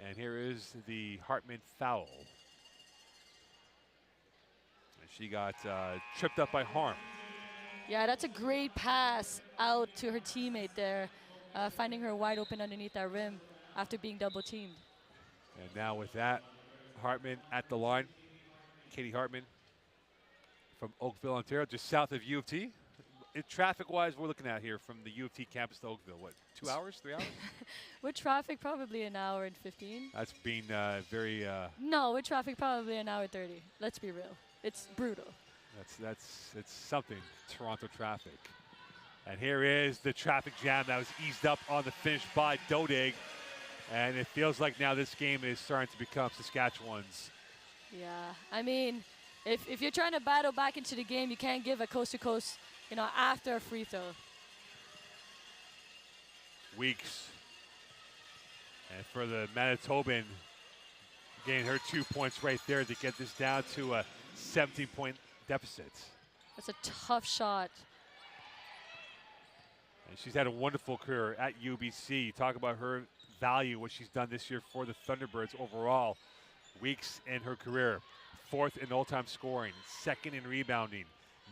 And here is the Hartman foul. And she got tripped up by Harm. Yeah, that's a great pass out to her teammate there, finding her wide open underneath that rim after being double teamed. And now with that, Hartman at the line. Katie Hartman from Oakville, Ontario, just south of U of T. Traffic-wise, we're looking at here from the U of T campus to Oakville, what, 2 hours, 3 hours? With traffic, probably an hour and 15. That's been very... No, with traffic, probably an hour 30. Let's be real. It's brutal. It's something, Toronto traffic. And here is the traffic jam that was eased up on the finish by Dodig. And it feels like now this game is starting to become Saskatchewan's. Yeah, I mean, if you're trying to battle back into the game, you can't give a coast-to-coast, after a free throw. Weeks. And for the Manitoban, getting her 2 points right there to get this down to a 17-point deficit. That's a tough shot. And she's had a wonderful career at UBC. You talk about her value, what she's done this year for the Thunderbirds overall. Weeks in her career. 4th in all-time scoring, 2nd in rebounding,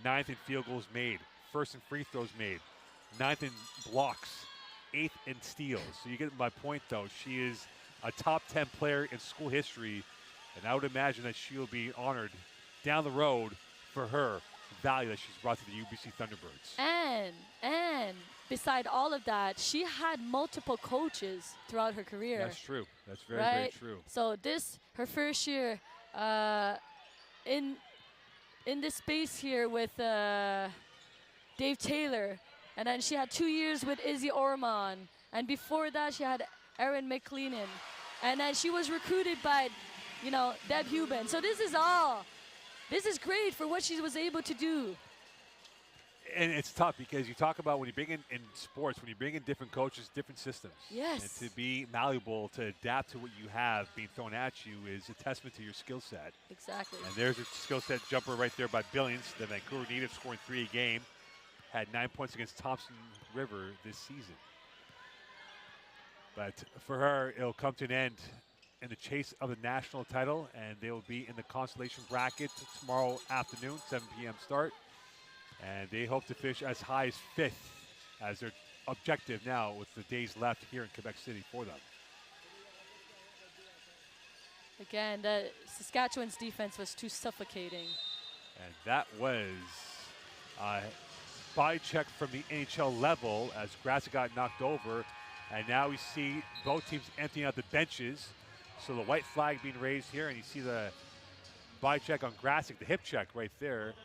9th in field goals made, 1st in free throws made, 9th in blocks, 8th in steals. So you get my point, though. She is a top 10 player in school history, and I would imagine that she will be honored down the road for her value that she's brought to the UBC Thunderbirds. And beside all of that, she had multiple coaches throughout her career. That's true. That's very, very true. So this, her first year in this space here with Dave Taylor, and then she had 2 years with Izzy Orman, and before that she had Erin McLennan, and then she was recruited by, Deb Huben. So this is great for what she was able to do. And it's tough because you talk about when you bring in sports, when you bring in different coaches, different systems. Yes. And to be malleable, to adapt to what you have being thrown at you is a testament to your skill set. Exactly. And there's a skill set jumper right there by Billings, the Vancouver native, scoring 3 a game. Had 9 points against Thompson River this season. But for her, it'll come to an end in the chase of the national title, and they will be in the consolation bracket tomorrow afternoon, 7 p.m. start. And they hope to finish as high as 5th as their objective now with the days left here in Quebec City for them. Again, the Saskatchewan's defense was too suffocating. And that was a body check from the NHL level as Grasset got knocked over. And now we see both teams emptying out the benches. So the white flag being raised here, and you see the body check on Grasset, the hip check right there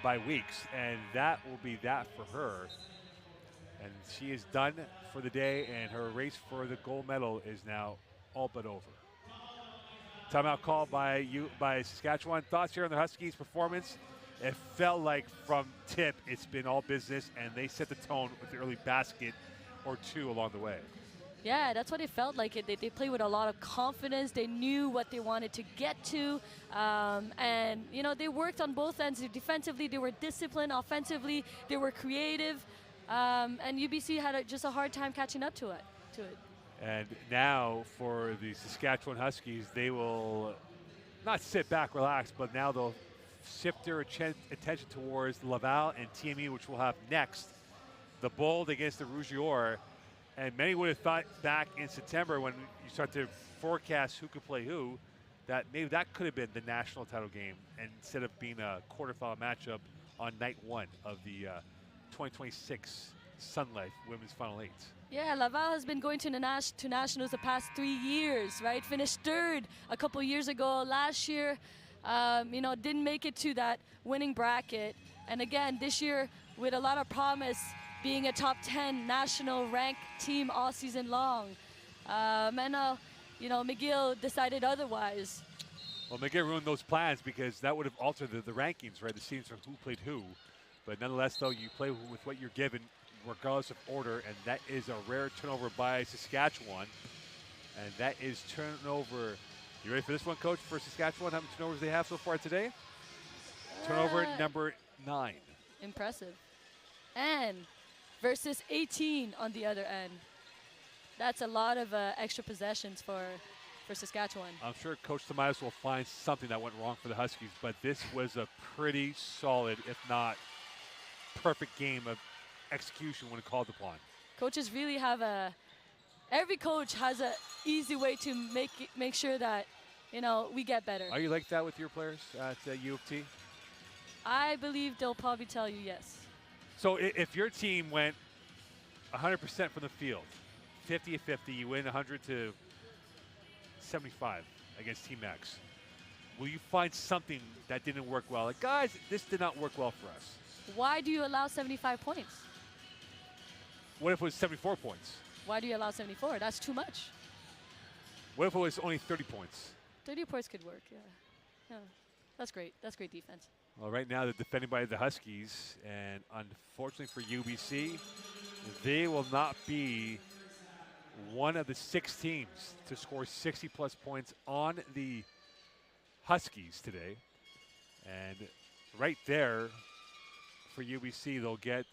by Weeks. And that will be that for her. And she is done for the day, and her race for the gold medal is now all but over. Timeout call by Saskatchewan. Thoughts here on the Huskies' performance? It felt like from tip, it's been all business, and they set the tone with the early basket or two along the way. Yeah, that's what it felt like. They played with a lot of confidence. They knew what they wanted to get to. And, they worked on both ends. Defensively, they were disciplined. Offensively, they were creative. And UBC had just a hard time catching up to it. And now for the Saskatchewan Huskies, they will not sit back, relax, but now they'll shift their attention towards Laval and TMU, which we'll have next. The Bold against the Rougeois. And many would have thought back in September when you start to forecast who could play who, that maybe that could have been the national title game instead of being a quarterfinal matchup on night one of the 2026 Sun Life Women's Final Eight. Yeah, Laval has been going to nationals the past 3 years, right? Finished third a couple years ago. Last year, didn't make it to that winning bracket. And again, this year, with a lot of promise, being a top 10 national ranked team all season long. McGill decided otherwise. Well, McGill ruined those plans because that would have altered the rankings, right? The scenes from who played who. But nonetheless, though, you play with what you're given, regardless of order, and that is a rare turnover by Saskatchewan. And that is turnover. You ready for this one, Coach, for Saskatchewan? How many turnovers they have so far today? Turnover number 9. Impressive. And versus 18 on the other end. That's a lot of extra possessions for Saskatchewan. I'm sure Coach Tomias will find something that went wrong for the Huskies, but this was a pretty solid, if not perfect game of execution when called upon. Coaches really have every coach has an easy way to make sure that, we get better. Are you like that with your players at U of T? I believe they'll probably tell you yes. So if your team went 100% from the field, 50-50, you win 100-75 against Team X, will you find something that didn't work well? Like, guys, this did not work well for us. Why do you allow 75 points? What if it was 74 points? Why do you allow 74? That's too much. What if it was only 30 points? 30 points could work, yeah. That's great. That's great defense. Well, right now they're defended by the Huskies, and unfortunately for UBC, they will not be one of the 6 teams to score 60-plus points on the Huskies today. And right there for UBC, they'll get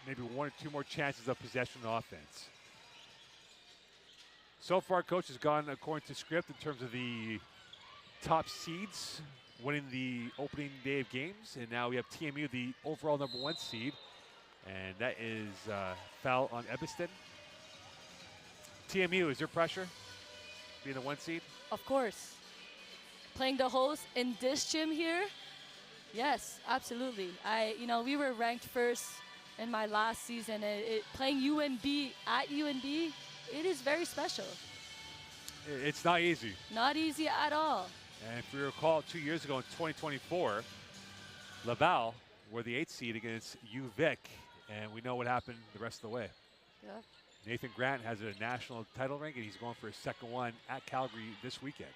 maybe 1 or 2 more chances of possession on offense. So far, Coach has gone according to script in terms of the top seeds winning the opening day of games. And now we have TMU, the overall number 1 seed. And that is foul on Ebbston. TMU, is there pressure being the 1 seed? Of course. Playing the host in this gym here? Yes, absolutely. We were ranked first in my last season. Playing UNB at UNB, it is very special. It's not easy. Not easy at all. And if you recall, 2 years ago in 2024, Laval were the 8th seed against UVic, and we know what happened the rest of the way. Yeah. Nathan Grant has a national title ring, and he's going for his second one at Calgary this weekend.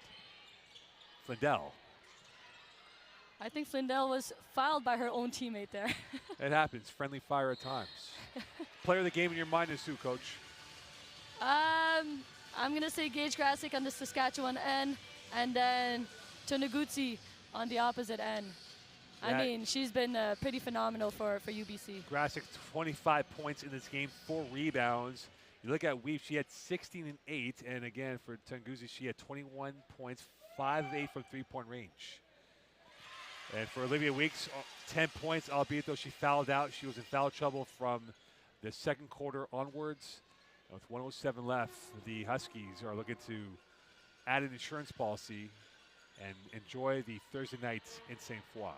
Flindell. I think Flindell was fouled by her own teammate there. It happens. Friendly fire at times. Player of the game in your mind is who, Coach? I'm going to say Gage Grasick on the Saskatchewan end, and then Tunagutsi on the opposite end. Yeah. I mean, she's been pretty phenomenal for UBC. Grasick, 25 points in this game, 4 rebounds. You look at Weave, she had 16 and 8, and again for Tunagutsi, she had 21 points, 5 of 8 from three-point range. And for Olivia Weeks, 10 points, albeit though she fouled out. She was in foul trouble from the second quarter onwards. And with 1:07 left, the Huskies are looking to add an insurance policy and enjoy the Thursday nights in St. Foy.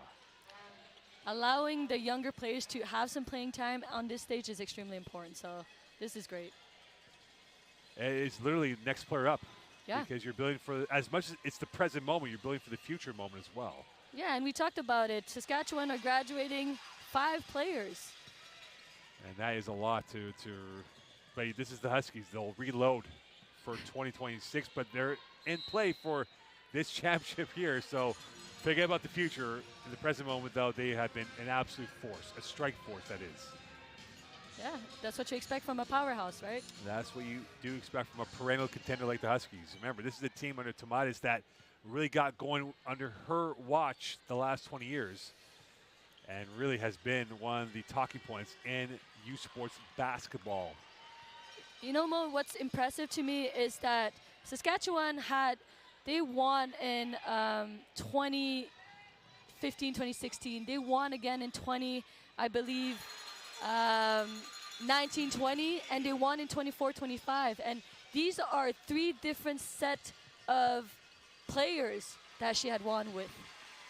Allowing the younger players to have some playing time on this stage is extremely important. So this is great. It's literally next player up. Yeah. Because you're building for, as much as it's the present moment, you're building for the future moment as well. Yeah, and we talked about it. Saskatchewan are graduating 5 players. And that is a lot but this is the Huskies. They'll reload for 2026, but they're in play for this championship here. So forget about the future. In the present moment, though, they have been an absolute force, a strike force, that is. Yeah, that's what you expect from a powerhouse, right? That's what you do expect from a perennial contender like the Huskies. Remember, this is a team under Tomatis that really got going under her watch the last 20 years and really has been one of the talking points in USports basketball. You know, Mo, what's impressive to me is that Saskatchewan they won in 2018 2015, 2016. They won again in 20, I believe, 19, 20, and they won in 24, 25. And these are 3 different set of players that she had won with.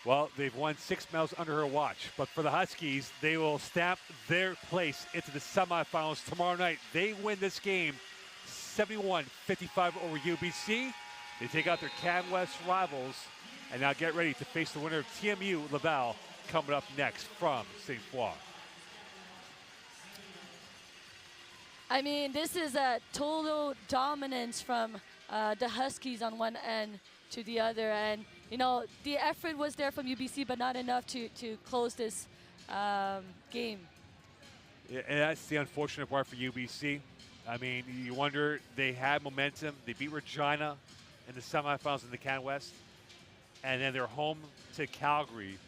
Well, they've won 6 medals under her watch, but for the Huskies, they will stamp their place into the semifinals tomorrow night. They win this game 71-55 over UBC. They take out their Can West rivals, and now get ready to face the winner of TMU Laval coming up next from St. Foy. I mean, this is a total dominance from the Huskies on one end to the other, and you know, the effort was there from UBC, but not enough to close this game. Yeah, and that's the unfortunate part for UBC. I mean, you wonder, they had momentum. They beat Regina in the semifinals in the Can West, and then they're home to Calgary,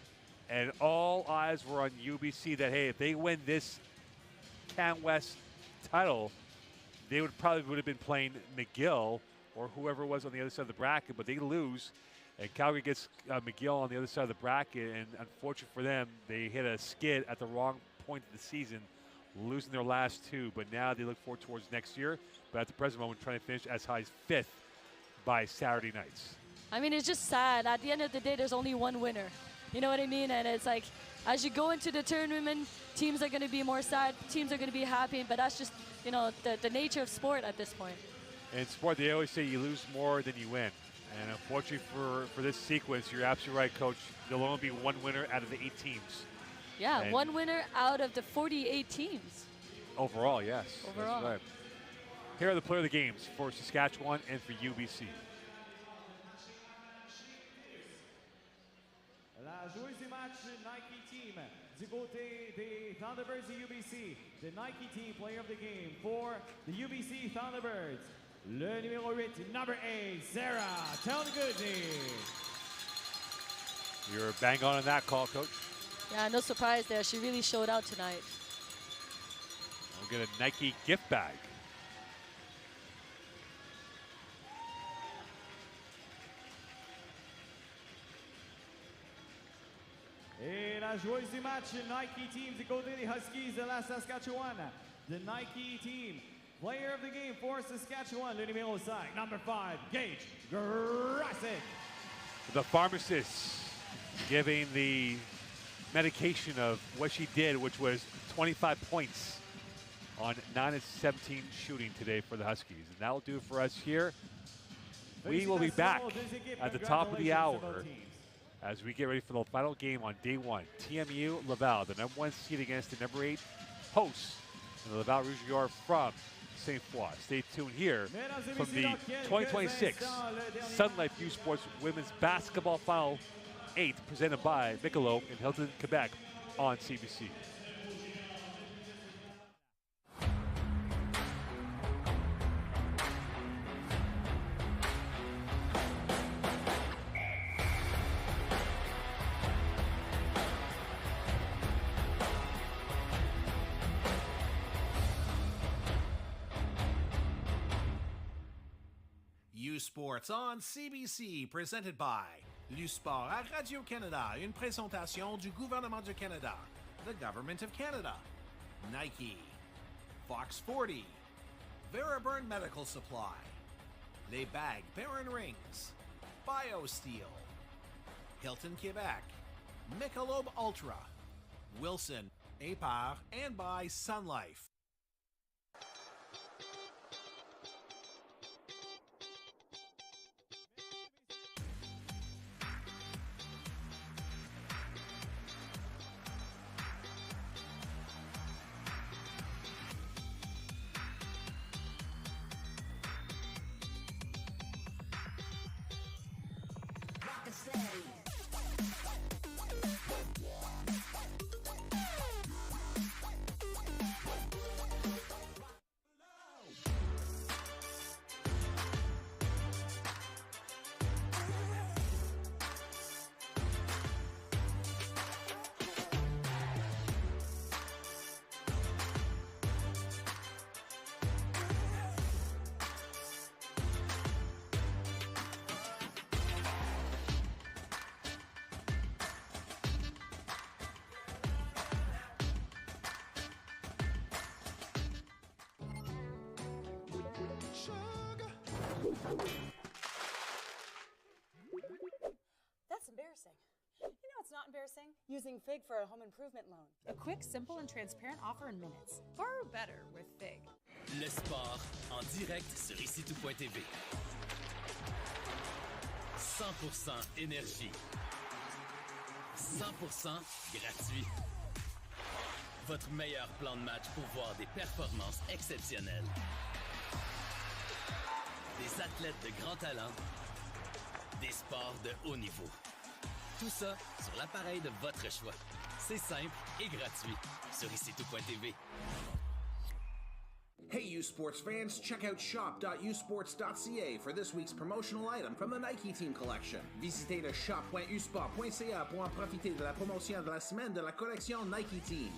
and all eyes were on UBC that, hey, if they win this Can West title, they would have been playing McGill or whoever was on the other side of the bracket, but they lose. And Calgary gets McGill on the other side of the bracket, and unfortunate for them, they hit a skid at the wrong point of the season, losing their last 2. But now they look forward towards next year. But at the present moment, trying to finish as high as 5th by Saturday nights. I mean, it's just sad. At the end of the day, there's only one winner. You know what I mean? And it's like, as you go into the tournament, teams are going to be more sad, teams are going to be happy, but that's just, you know, the nature of sport at this point. In sport, they always say you lose more than you win. And unfortunately for this sequence, you're absolutely right, Coach. There'll only be one winner out of the 8 teams. Yeah, and one winner out of the 48 teams. Overall, yes. Overall. That's right. Here are the player of the games for Saskatchewan and for UBC. La joueuse du match, Nike team. Du côté des Thunderbirds de UBC, the Nike team player of the game for the UBC Thunderbirds. Le numéro 8, number 8, Sarah Telgoodney. You're bang on that call, Coach. Yeah, no surprise there. She really showed out tonight. We'll get a Nike gift bag. Et la joueuse du match, Nike team du côté des Huskies de la Saskatchewan. The Nike team player of the game for Saskatchewan, le numéro 5, number 5, Gage Grassick. The pharmacist giving the medication of what she did, which was 25 points on 9 of 17 shooting today for the Huskies. And that will do it for us here. We will be back at the top of the hour as we get ready for the final game on day 1. TMU Laval, the number 1 seed against the number 8 hosts in the Laval Rouge from St. Foy. Stay tuned here from the 2026 Sun Life USports Women's Basketball Final 8 presented by Michelob in Hilton, Quebec on CBC. USports on CBC, presented by l'USport à Radio-Canada, une présentation du gouvernement du Canada, the Government of Canada, Nike, Fox 40, Veriburn Medical Supply, Les Bagues Baron Rings, BioSteel, Hilton Quebec, Michelob Ultra, Wilson, APAR, and by Sun Life. That's embarrassing. You know it's not embarrassing? Using FIG for a home improvement loan. A quick, simple, and transparent offer in minutes. Borrow better with FIG. Le sport en direct sur icitout.tv. 100% énergie. 100% gratuit. Votre meilleur plan de match pour voir des performances exceptionnelles. Des athlètes de grand talent. Des sports de haut niveau. Tout ça sur l'appareil de votre choix. C'est simple et gratuit sur icitout.tv. Hey USports fans, check out shop.usports.ca for this week's promotional item from the Nike Team Collection. Visitez le shop.usport.ca pour en profiter de la promotion de la semaine de la collection Nike Team.